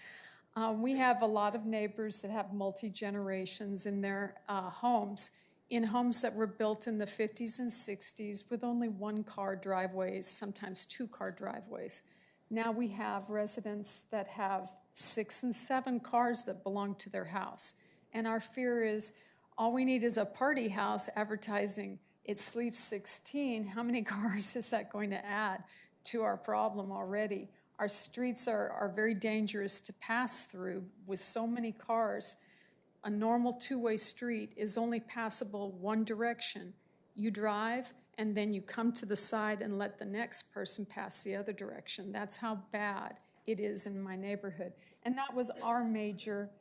We have a lot of neighbors that have multi-generations in their homes, in homes that were built in the 50s and 60s with only one-car driveways, sometimes two-car driveways. Now we have residents that have 6 and 7 cars that belong to their house. And our fear is all we need is a party house advertising it sleeps 16. How many cars is that going to add to our problem already? Our streets are very dangerous to pass through with so many cars. A normal two-way street is only passable one direction. You drive, and then you come to the side and let the next person pass the other direction. That's how bad it is in my neighborhood. And that was our major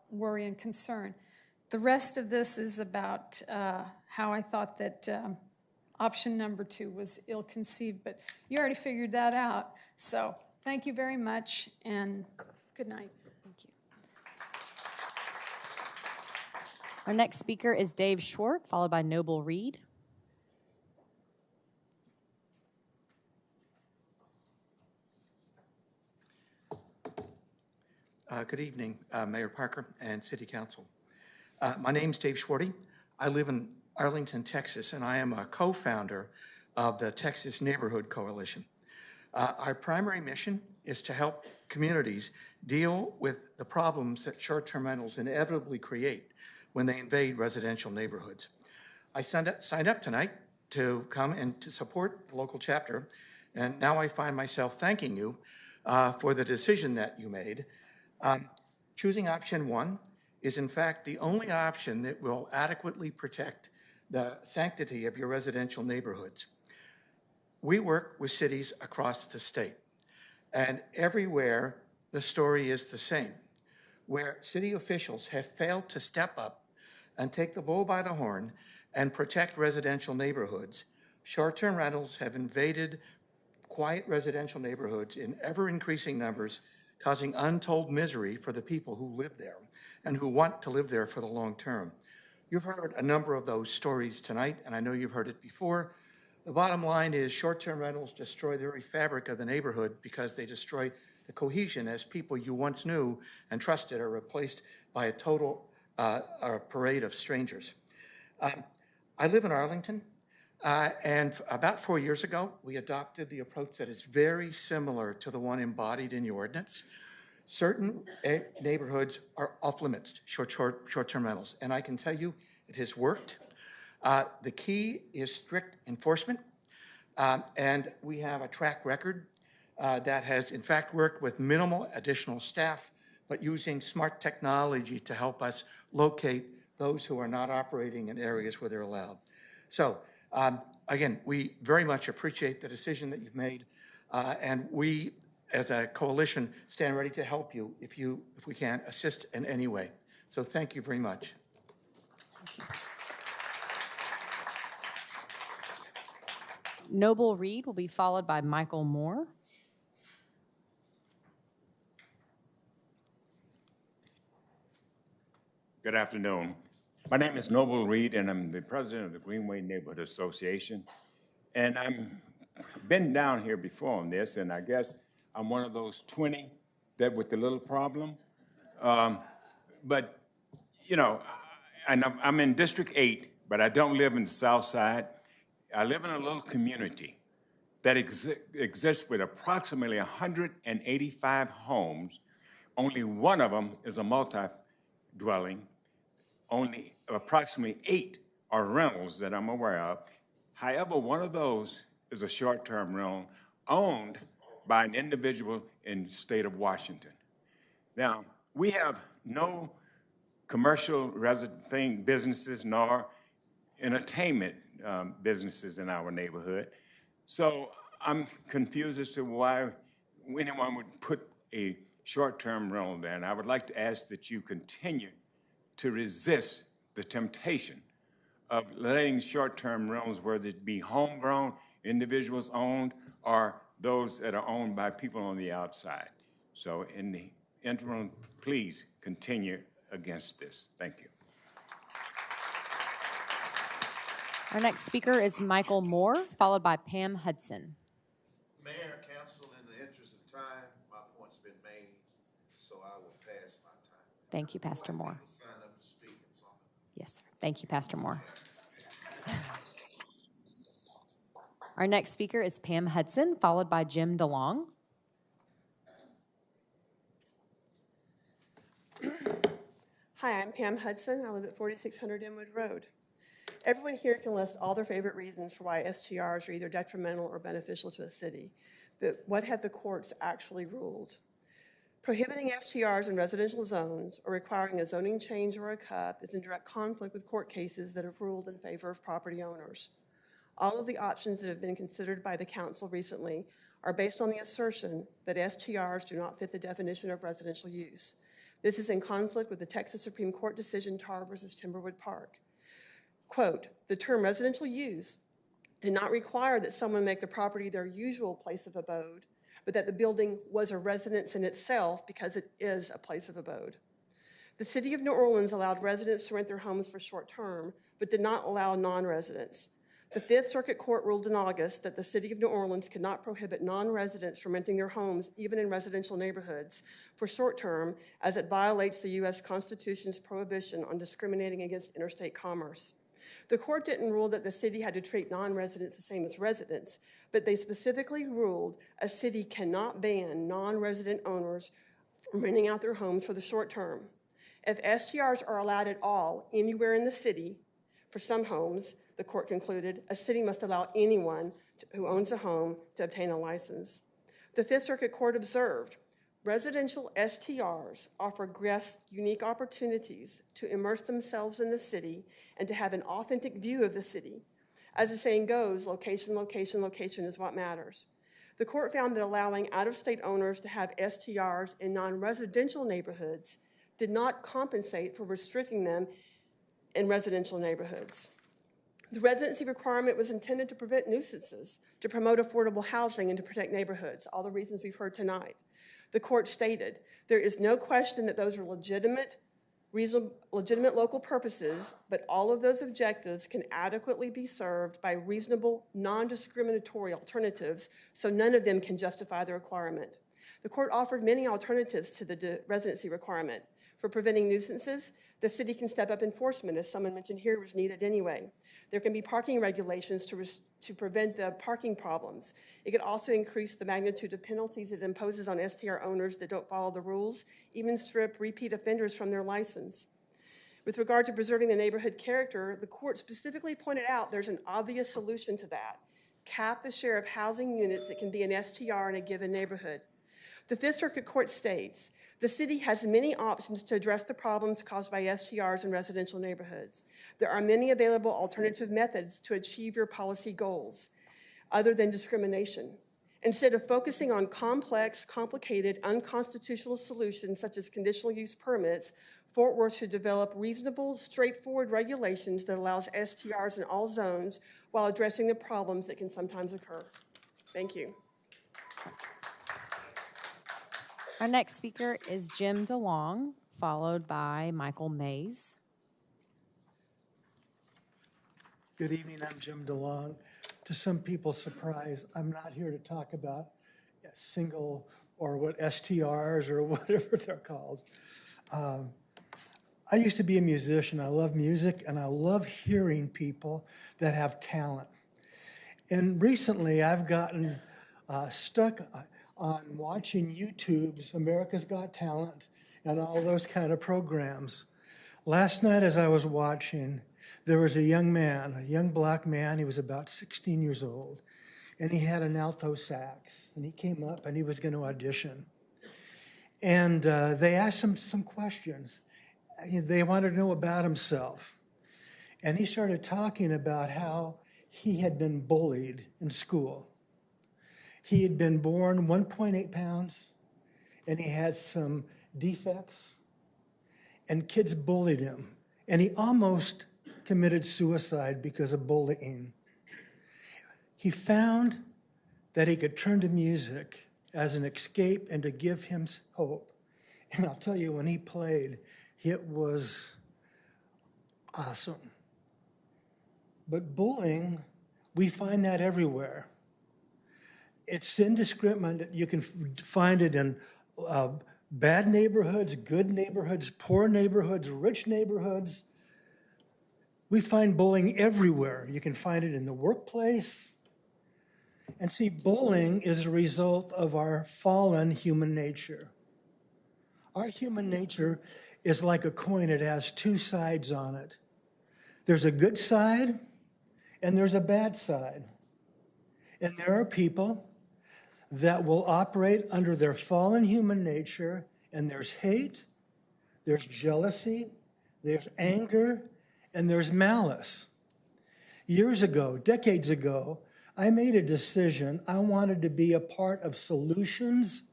worry and concern. The rest of this is about how I thought that option number 2 was ill-conceived, but you already figured that out. So thank you very much, and good night. Thank you. Our next speaker is Dave Schwartz, followed by Noble Reed. Good evening, Mayor Parker and City Council. My name's Dave Schwartz. I live in Arlington, Texas, and I am a co-founder of the Texas Neighborhood Coalition. Our primary mission is to help communities deal with the problems that short-term rentals inevitably create when they invade residential neighborhoods. I signed up tonight to come and to support the local chapter, and now I find myself thanking you for the decision that you made. Choosing option 1 is in fact the only option that will adequately protect the sanctity of your residential neighborhoods. We work with cities across the state, and everywhere the story is the same, where city officials have failed to step up and take the bull by the horn and protect residential neighborhoods. Short-term rentals have invaded quiet residential neighborhoods in ever-increasing numbers, causing untold misery for the people who live there and who want to live there for the long term. You've heard a number of those stories tonight, and I know you've heard it before. The bottom line is short-term rentals destroy the very fabric of the neighborhood because they destroy the cohesion as people you once knew and trusted are replaced by a total parade of strangers. I live in Arlington, and about 4 years ago, we adopted the approach that is very similar to the one embodied in your ordinance. Certain neighborhoods are off limits, short-term rentals, and I can tell you it has worked. The key is strict enforcement, and we have a track record that has in fact worked with minimal additional staff, but using smart technology to help us locate those who are not operating in areas where they're allowed. So again, we very much appreciate the decision that you've made, and we as a coalition stand ready to help you if we can assist in any way. So thank you very much. Noble Reed will be followed by Michael Moore. Good afternoon. My name is Noble Reed, and I'm the president of the Greenway Neighborhood Association. And I've been down here before on this, and I guess I'm one of those 20 that with the little problem. But, you know, I'm in District 8, but I don't live in the South Side. I live in a little community that exists with approximately 185 homes. Only one of them is a multi-dwelling. Only approximately 8 are rentals that I'm aware of. However, one of those is a short-term rental owned by an individual in the state of Washington. Now, we have no commercial businesses nor entertainment businesses in our neighborhood. So I'm confused as to why anyone would put a short-term rental there. And I would like to ask that you continue to resist the temptation of letting short-term rentals, whether it be homegrown, individuals owned, or those that are owned by people on the outside. So in the interim, please continue against this. Thank you. Our next speaker is Michael Moore, followed by Pam Hudson. Mayor, council, in the interest of time, my point's been made, so I will pass my time. Thank you, Pastor Moore. Sign up to speak and so on. Yes, sir. Thank you, Pastor Moore. Our next speaker is Pam Hudson, followed by Jim DeLong. Hi, I'm Pam Hudson. I live at 4600 Inwood Road. Everyone here can list all their favorite reasons for why STRs are either detrimental or beneficial to a city. But what have the courts actually ruled? Prohibiting STRs in residential zones or requiring a zoning change or a CUP is in direct conflict with court cases that have ruled in favor of property owners. All of the options that have been considered by the council recently are based on the assertion that STRs do not fit the definition of residential use. This is in conflict with the Texas Supreme Court decision Tar versus Timberwood Park. Quote, the term residential use did not require that someone make the property their usual place of abode, but that the building was a residence in itself because it is a place of abode. The city of New Orleans allowed residents to rent their homes for short term, but did not allow non-residents. The Fifth Circuit Court ruled in August that the city of New Orleans could not prohibit non-residents from renting their homes, even in residential neighborhoods, for short term, as it violates the U.S. Constitution's prohibition on discriminating against interstate commerce. The court didn't rule that the city had to treat non-residents the same as residents, but they specifically ruled a city cannot ban non-resident owners from renting out their homes for the short term. If STRs are allowed at all anywhere in the city, for some homes, the court concluded, a city must allow anyone who owns a home to obtain a license. The Fifth Circuit Court observed, residential STRs offer guests unique opportunities to immerse themselves in the city and to have an authentic view of the city. As the saying goes, location, location, location is what matters. The court found that allowing out-of-state owners to have STRs in non-residential neighborhoods did not compensate for restricting them in residential neighborhoods. The residency requirement was intended to prevent nuisances, to promote affordable housing, and to protect neighborhoods, all the reasons we've heard tonight. The court stated, there is no question that those are legitimate local purposes, but all of those objectives can adequately be served by reasonable, non-discriminatory alternatives, so none of them can justify the requirement. The court offered many alternatives to the residency requirement. For preventing nuisances, the city can step up enforcement, as someone mentioned here was needed anyway. There can be parking regulations to prevent the parking problems. It could also increase the magnitude of penalties it imposes on STR owners that don't follow the rules, even strip repeat offenders from their license. With regard to preserving the neighborhood character, the court specifically pointed out there's an obvious solution to that. cap the share of housing units that can be an STR in a given neighborhood. The Fifth Circuit Court states, the city has many options to address the problems caused by STRs in residential neighborhoods. There are many available alternative methods to achieve your policy goals, other than discrimination. Instead of focusing on complex, complicated, unconstitutional solutions such as conditional use permits, Fort Worth should develop reasonable, straightforward regulations that allows STRs in all zones while addressing the problems that can sometimes occur. Thank you. Our next speaker is Jim DeLong, followed by Michael Mays. Good evening, I'm Jim DeLong. To some people's surprise, I'm not here to talk about single or what STRs or whatever they're called. I used to be a musician. I love music and I love hearing people that have talent. And recently I've gotten stuck on watching YouTube's America's Got Talent and all those kind of programs. Last night as I was watching, there was a young man, a young black man. He was about 16 years old, and he had an alto sax. And he came up and he was going to audition. And they asked him some questions. They wanted to know about himself. And he started talking about how he had been bullied in school. He had been born 1.8 pounds, and he had some defects, and kids bullied him. And he almost committed suicide because of bullying. He found that he could turn to music as an escape and to give him hope. And I'll tell you, when he played, it was awesome. But bullying, we find that everywhere. It's indiscriminate. You can find it in bad neighborhoods, good neighborhoods, poor neighborhoods, rich neighborhoods. We find bullying everywhere. You can find it in the workplace. And see, bullying is a result of our fallen human nature. Our human nature is like a coin. It has two sides on it. There's a good side and there's a bad side. And there are people that will operate under their fallen human nature, and there's hate, there's jealousy, there's anger, and there's malice. Years ago, decades ago, I made a decision. I wanted to be a part of solutions,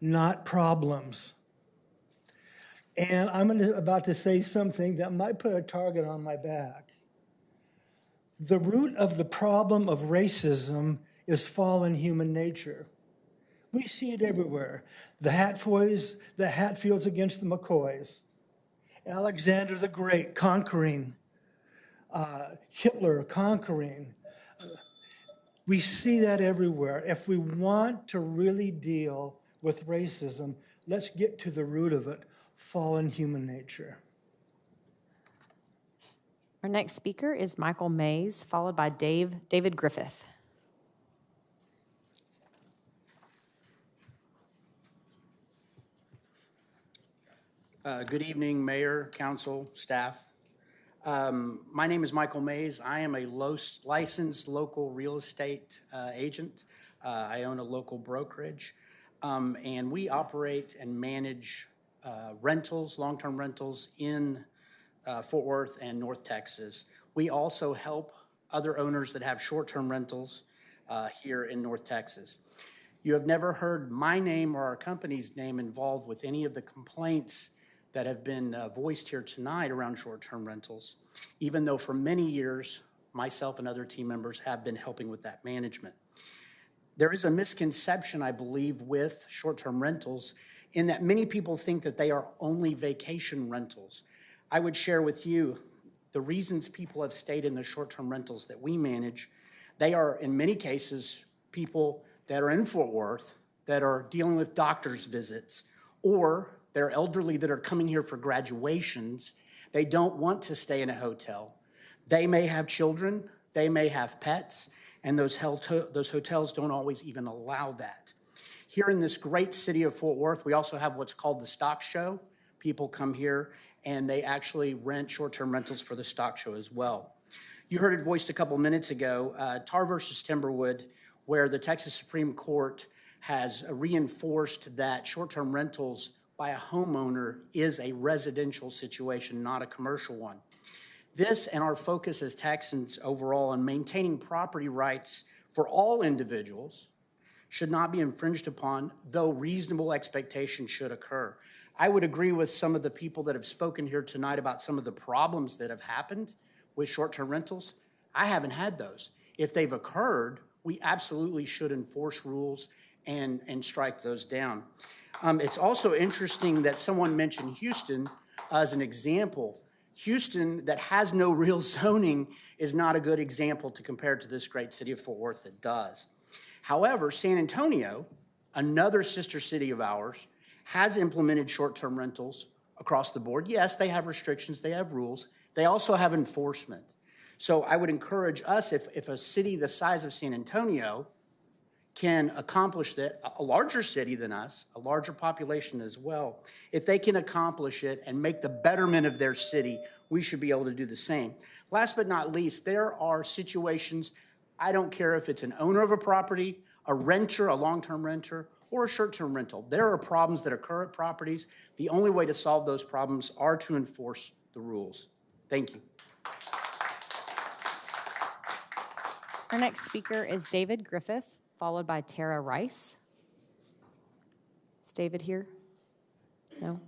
not problems. And I'm about to say something that might put a target on my back. The root of the problem of racism is fallen human nature. We see it everywhere. The Hatfields against the McCoys. Alexander the Great conquering. Hitler conquering. We see that everywhere. If we want to really deal with racism, let's get to the root of it, fallen human nature. Our next speaker is Michael Mays, followed by David Griffith. Good evening, Mayor, Council, staff. My name is Michael Mays. I am a licensed local real estate agent. I own a local brokerage, and we operate and manage rentals, long-term rentals in Fort Worth and North Texas. We also help other owners that have short-term rentals here in North Texas. You have never heard my name or our company's name involved with any of the complaints that have been voiced here tonight around short-term rentals, even though for many years, myself and other team members have been helping with that management. There is a misconception, I believe, with short-term rentals in that many people think that they are only vacation rentals. I would share with you the reasons people have stayed in the short-term rentals that we manage. They are, in many cases, people that are in Fort Worth that are dealing with doctor's visits, or they're elderly that are coming here for graduations. They don't want to stay in a hotel. They may have children, they may have pets, and those hotels don't always even allow that. Here in this great city of Fort Worth, we also have what's called the stock show. People come here and they actually rent short-term rentals for the stock show as well. You heard it voiced a couple minutes ago, Tar versus Timberwood, where the Texas Supreme Court has reinforced that short-term rentals by a homeowner is a residential situation, not a commercial one. This and our focus as Texans overall on maintaining property rights for all individuals should not be infringed upon, though reasonable expectations should occur. I would agree with some of the people that have spoken here tonight about some of the problems that have happened with short-term rentals. I haven't had those. If they've occurred, we absolutely should enforce rules and strike those down. It's also interesting that someone mentioned Houston as an example. Houston, that has no real zoning, is not a good example to compare to this great city of Fort Worth that does. However, San Antonio, another sister city of ours, has implemented short-term rentals across the board. Yes, they have restrictions, they have rules. They also have enforcement. So I would encourage us, if a city the size of San Antonio can accomplish that, a larger city than us, a larger population as well, if they can accomplish it and make the betterment of their city, we should be able to do the same. Last but not least, there are situations, I don't care if it's an owner of a property, a renter, a long-term renter, or a short-term rental. There are problems that occur at properties. The only way to solve those problems are to enforce the rules. Thank you. Our next speaker is David Griffith, followed by Tara Rice. Is David here? No?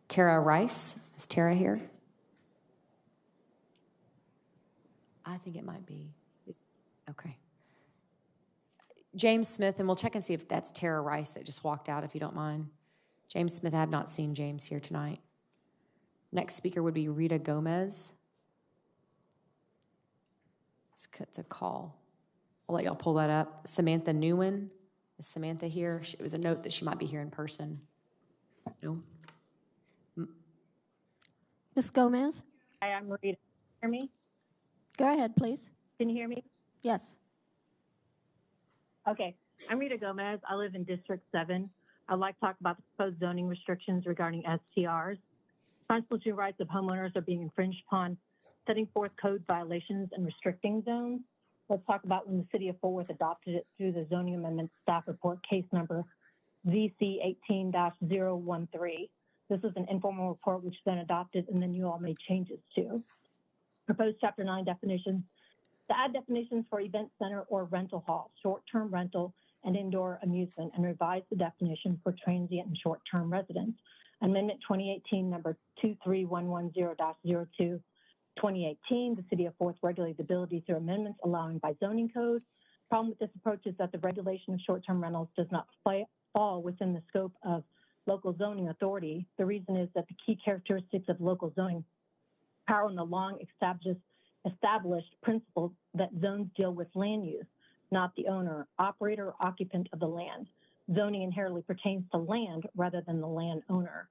Tara Rice. Is Tara here? I think it might be. Okay. James Smith, and we'll check and see if that's Tara Rice that just walked out, if you don't mind. James Smith, I have not seen James here tonight. Next speaker would be Rita Gomez. It's a call. I'll let y'all pull that up. Samantha Newen. Is Samantha here? It was a note that she might be here in person. No? Ms. Gomez? Hi, I'm Rita. Can you hear me? Go ahead, please. Can you hear me? Yes. Okay. I'm Rita Gomez. I live in District 7. I'd like to talk about the proposed zoning restrictions regarding STRs. Constitutional rights of homeowners are being infringed upon, setting forth code violations and restricting zones. Let's talk about when the city of Fort Worth adopted it through the zoning amendment staff report case number ZC 18-013. This is an informal report which then adopted and then you all made changes to. Proposed Chapter 9 definitions to add definitions for event center or rental hall, short-term rental, and indoor amusement, and revise the definition for transient and short-term residents. Amendment 2018 number 23110-02. 2018, the City of Fort Worth regulated the ability through amendments allowing by zoning code. Problem with this approach is that the regulation of short-term rentals does not fall within the scope of local zoning authority. The reason is that the key characteristics of local zoning power on the long established principle that zones deal with land use, not the owner, operator, or occupant of the land. Zoning inherently pertains to land rather than the landowner.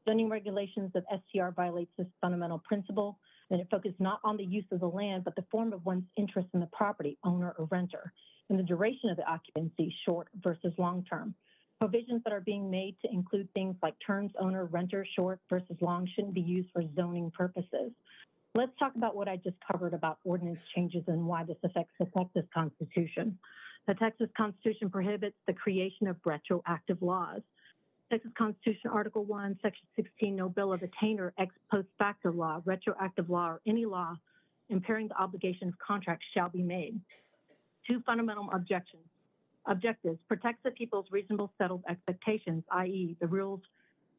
Zoning regulations of STR violates this fundamental principle, and it focuses not on the use of the land, but the form of one's interest in the property, owner or renter, and the duration of the occupancy, short versus long-term. Provisions that are being made to include things like terms, owner, renter, short versus long, shouldn't be used for zoning purposes. Let's talk about what I just covered about ordinance changes and why this affects the Texas Constitution. The Texas Constitution prohibits the creation of retroactive laws. Texas Constitution, Article 1, Section 16, no bill of attainder, ex post facto law, retroactive law, or any law impairing the obligation of contracts shall be made. Two fundamental objectives: protects the people's reasonable settled expectations, i.e. the rules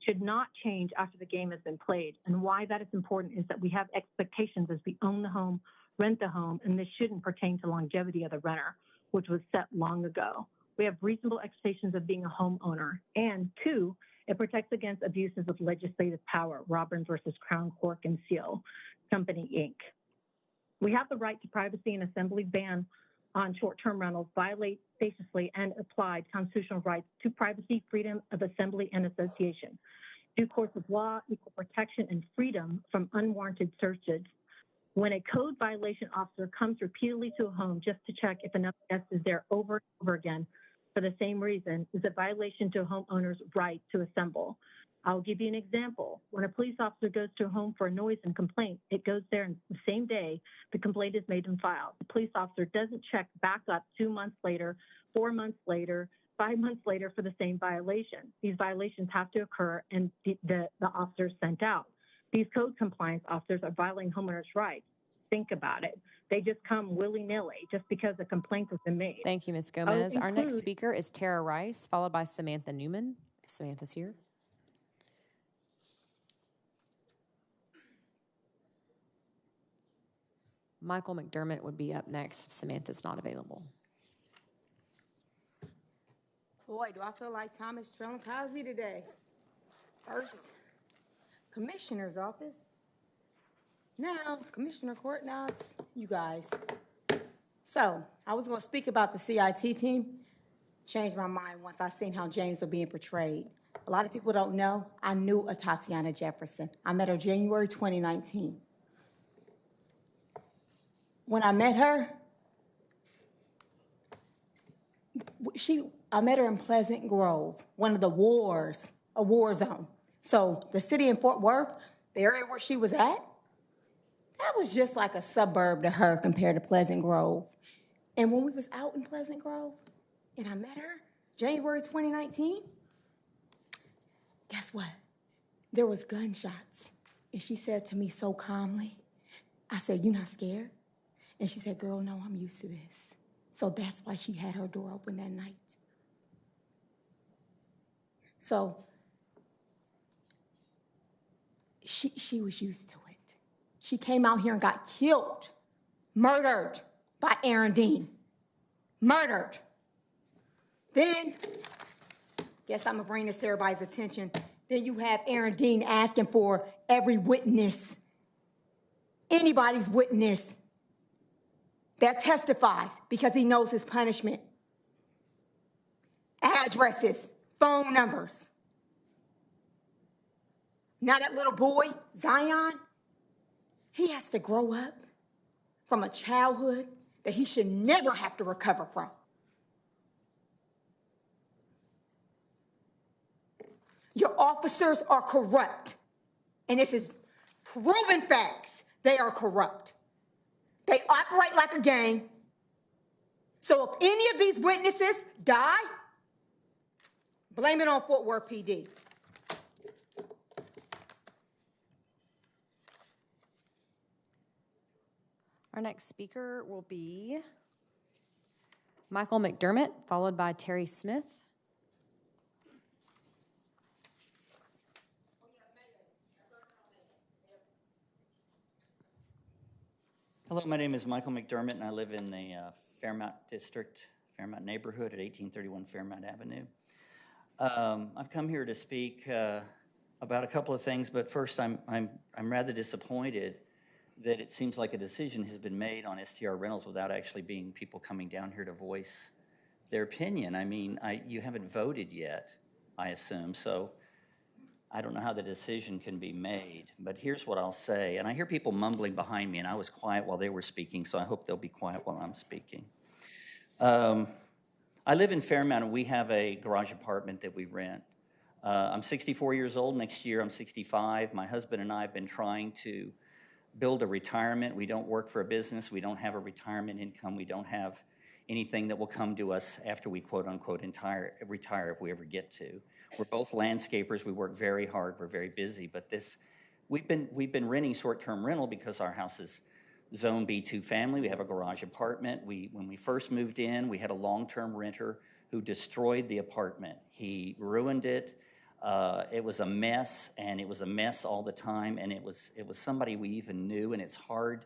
should not change after the game has been played. And why that is important is that we have expectations as we own the home, rent the home, and this shouldn't pertain to longevity of the renter, which was set long ago. We have reasonable expectations of being a homeowner. And two, it protects against abuses of legislative power, Robin versus Crown Cork and Seal Company, Inc. We have the right to privacy, and assembly ban on short-term rentals violate spaciously and applied constitutional rights to privacy, freedom of assembly and association, due course of law, equal protection, and freedom from unwarranted searches. When a code violation officer comes repeatedly to a home just to check if another guest is there over and over again for the same reason, is a violation to a homeowner's right to assemble. I'll give you an example. When a police officer goes to a home for a noise and complaint, it goes there and the same day the complaint is made and filed. The police officer doesn't check back up 2 months later, 4 months later, 5 months later for the same violation. These violations have to occur and the officer is sent out. These code compliance officers are violating homeowners' rights. Think about it. They just come willy-nilly just because a complaint has been made. Thank you, Ms. Gomez. Our next speaker is Tara Rice, followed by Samantha Newman. If Samantha's here. Michael McDermott would be up next if Samantha's not available. Boy, do I feel like Thomas Trellincazi today. First, Commissioner's office. Now, Commissioner Court, now it's you guys. So, I was going to speak about the CIT team. Changed my mind once I seen how James was being portrayed. A lot of people don't know, I knew a Tatiana Jefferson. I met her January 2019. When I met her, I met her in Pleasant Grove, one of the wars, a war zone. So the city in Fort Worth, the area where she was at, that was just like a suburb to her compared to Pleasant Grove. And when we was out in Pleasant Grove, and I met her, January 2019, guess what? There was gunshots. And she said to me so calmly, I said, "You not scared?" And she said, "Girl, no, I'm used to this." So that's why she had her door open that night. So she was used to it. She came out here and got killed, murdered by Aaron Dean. Murdered. Then, guess I'm gonna bring this to everybody's attention. Then you have Aaron Dean asking for every witness, anybody's witness that testifies because he knows his punishment. Addresses, phone numbers. Now that little boy, Zion, he has to grow up from a childhood that he should never have to recover from. Your officers are corrupt. And this is proven facts. They are corrupt. They operate like a gang. So if any of these witnesses die, blame it on Fort Worth PD. Our next speaker will be Michael McDermott, followed by Terry Smith. Hello, my name is Michael McDermott, and I live in the Fairmount District, Fairmount neighborhood at 1831 Fairmount Avenue. I've come here to speak about a couple of things, but first I'm rather disappointed that it seems like a decision has been made on STR rentals without actually being people coming down here to voice their opinion. I mean, you haven't voted yet, I assume, so I don't know how the decision can be made, but here's what I'll say. And I hear people mumbling behind me, and I was quiet while they were speaking, so I hope they'll be quiet while I'm speaking. I live in Fairmount, and we have a garage apartment that we rent. I'm 64 years old. Next year, I'm 65. My husband and I have been trying to build a retirement. We don't work for a business. We don't have a retirement income. We don't have anything that will come to us after we quote-unquote retire if we ever get to. We're both landscapers. We work very hard. We're very busy. But we've been renting short-term rental because our house is Zone B2 family. We have a garage apartment. When we first moved in, we had a long-term renter who destroyed the apartment. He ruined it. It was a mess, and it was a mess all the time, and it was somebody we even knew, and it's hard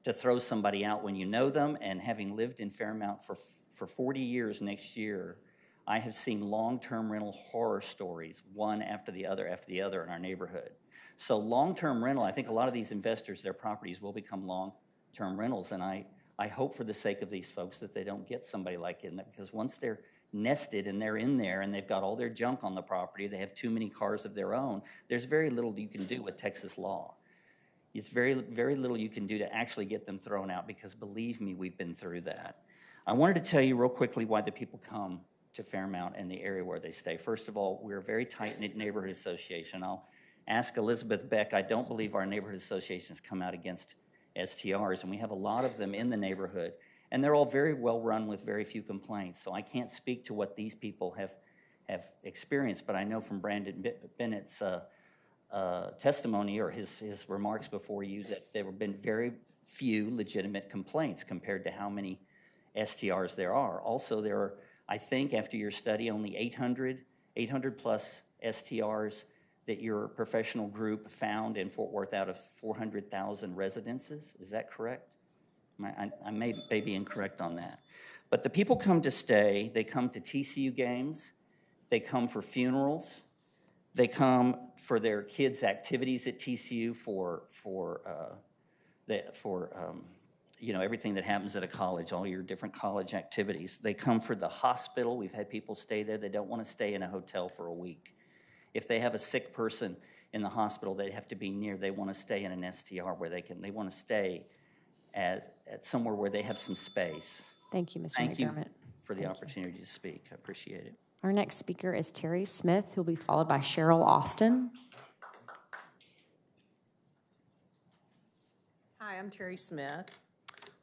to throw somebody out when you know them. And having lived in Fairmount for 40 years next year, I have seen long-term rental horror stories, one after the other in our neighborhood. So long-term rental, I think a lot of these investors, their properties will become long-term rentals, and I hope for the sake of these folks that they don't get somebody like in that, because once they're nested and they're in there and they've got all their junk on the property, they have too many cars of their own, there's very little you can do with Texas law. It's very, very little you can do to actually get them thrown out, because believe me, we've been through that. I wanted to tell you real quickly why the people come to Fairmount and the area where they stay. First of all, we're a very tight-knit neighborhood association. I'll ask Elizabeth Beck. I don't believe our neighborhood associations come out against STRs, and we have a lot of them in the neighborhood, and they're all very well run with very few complaints. So I can't speak to what these people have experienced, but I know from Brandon Bennett's testimony or his remarks before you that there have been very few legitimate complaints compared to how many STRs there are. Also, there are, I think, after your study, only 800 plus STRs that your professional group found in Fort Worth out of 400,000 residences. Is that correct? I may be incorrect on that. But the people come to stay. They come to TCU games. They come for funerals. They come for their kids' activities at TCU for everything that happens at a college, all your different college activities. They come for the hospital. We've had people stay there. They don't want to stay in a hotel for a week. If they have a sick person in the hospital, they have to be near. They want to stay in an STR where they want to stay at somewhere where they have some space. Thank you, Mr. Thank you McDermott. for the opportunity to speak. I appreciate it. Our next speaker is Terry Smith, who will be followed by Cheryl Austin. Hi, I'm Terry Smith.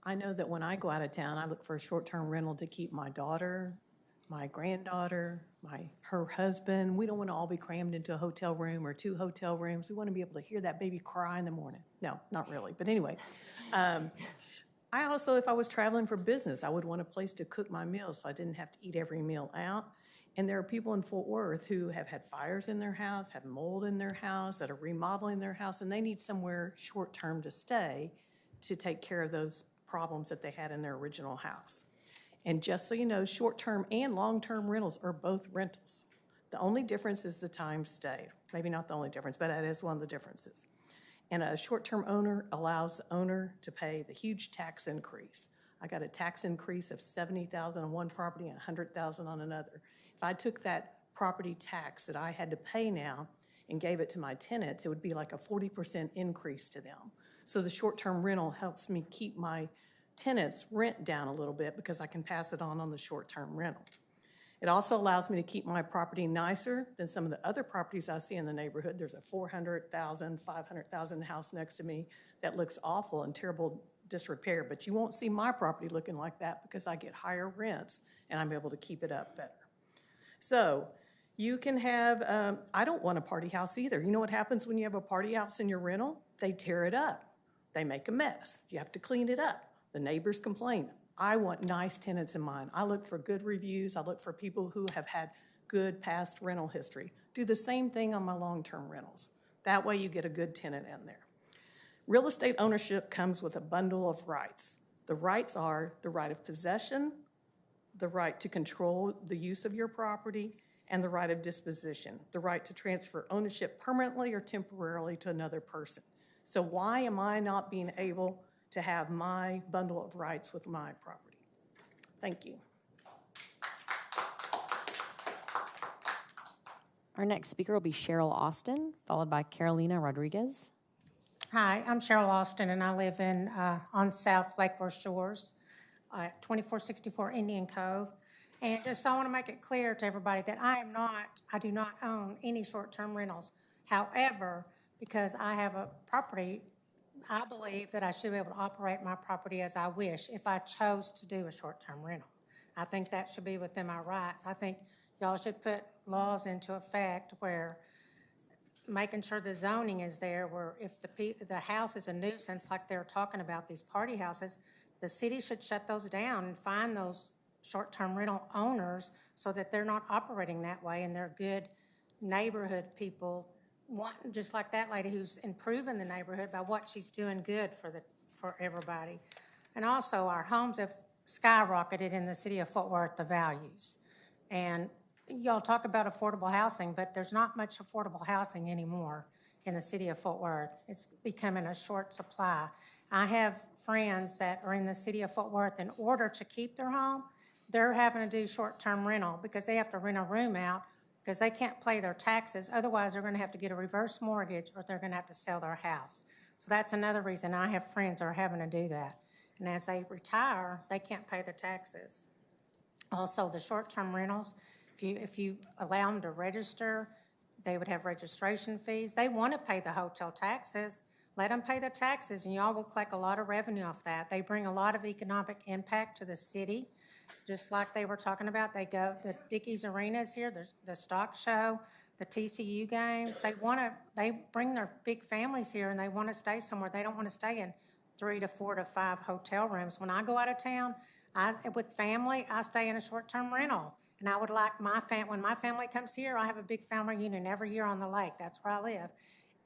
I know that when I go out of town, I look for a short-term rental to keep my daughter, my granddaughter, her husband. We don't want to all be crammed into a hotel room or 2 hotel rooms. We want to be able to hear that baby cry in the morning. No, not really, but anyway. I also, if I was traveling for business, I would want a place to cook my meals so I didn't have to eat every meal out. And there are people in Fort Worth who have had fires in their house, have mold in their house, that are remodeling their house, and they need somewhere short-term to stay to take care of those problems that they had in their original house. And just so you know, short-term and long-term rentals are both rentals. The only difference is the time stay. Maybe not the only difference, but that is one of the differences. And a short-term owner allows the owner to pay the huge tax increase. I got a tax increase of $70,000 on one property and $100,000 on another. If I took that property tax that I had to pay now and gave it to my tenants, it would be like a 40% increase to them. So the short-term rental helps me keep my tenants' rent down a little bit because I can pass it on the short-term rental. It also allows me to keep my property nicer than some of the other properties I see in the neighborhood. There's a $400,000, $500,000 house next to me that looks awful and terrible disrepair, but you won't see my property looking like that because I get higher rents and I'm able to keep it up better. So you can have, I don't want a party house either. You know what happens when you have a party house in your rental? They tear it up. They make a mess. You have to clean it up. The neighbors complain. I want nice tenants in mine. I look for good reviews. I look for people who have had good past rental history. Do the same thing on my long-term rentals. That way you get a good tenant in there. Real estate ownership comes with a bundle of rights. The rights are the right of possession, the right to control the use of your property, and the right of disposition, the right to transfer ownership permanently or temporarily to another person. So why am I not being able to have my bundle of rights with my property? Thank you. Our next speaker will be Cheryl Austin, followed by Carolina Rodriguez. Hi, I'm Cheryl Austin, and I live in on South Lake Worth Shores, 2464 Indian Cove. And just so I want to make it clear to everybody that I do not own any short-term rentals. However, because I have a property, I believe that I should be able to operate my property as I wish if I chose to do a short-term rental. I think that should be within my rights. I think y'all should put laws into effect where making sure the zoning is there, where if the house is a nuisance, like they're talking about these party houses, the city should shut those down and find those short-term rental owners so that they're not operating that way and they're good neighborhood people, just like that lady who's improving the neighborhood by what she's doing good for everybody. And also, our homes have skyrocketed in the city of Fort Worth, the values. And y'all talk about affordable housing, but there's not much affordable housing anymore in the city of Fort Worth. It's becoming a short supply. I have friends that are in the city of Fort Worth. In order to keep their home, they're having to do short-term rental because they have to rent a room out because they can't pay their taxes. Otherwise, they're going to have to get a reverse mortgage or they're going to have to sell their house. So that's another reason I have friends that are having to do that. And as they retire, they can't pay their taxes. Also, the short-term rentals, if you allow them to register, they would have registration fees. They want to pay the hotel taxes. Let them pay the taxes, and y'all will collect a lot of revenue off that. They bring a lot of economic impact to the city, just like they were talking about. They go, the Dickies Arenas here, the stock show, the TCU games. They bring their big families here, and they want to stay somewhere. They don't want to stay in 3 to 4 to 5 hotel rooms. When I go out of town, with family, I stay in a short-term rental. And I would like when my family comes here, I have a big family reunion every year on the lake. That's where I live.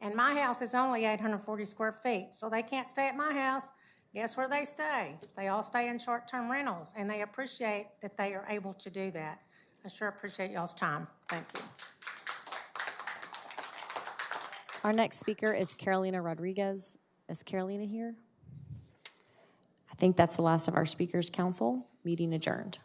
And my house is only 840 square feet, so they can't stay at my house. Guess where they stay? They all stay in short-term rentals, and they appreciate that they are able to do that. I sure appreciate y'all's time. Thank you. Our next speaker is Carolina Rodriguez. Is Carolina here? I think that's the last of our speakers, council. Meeting adjourned.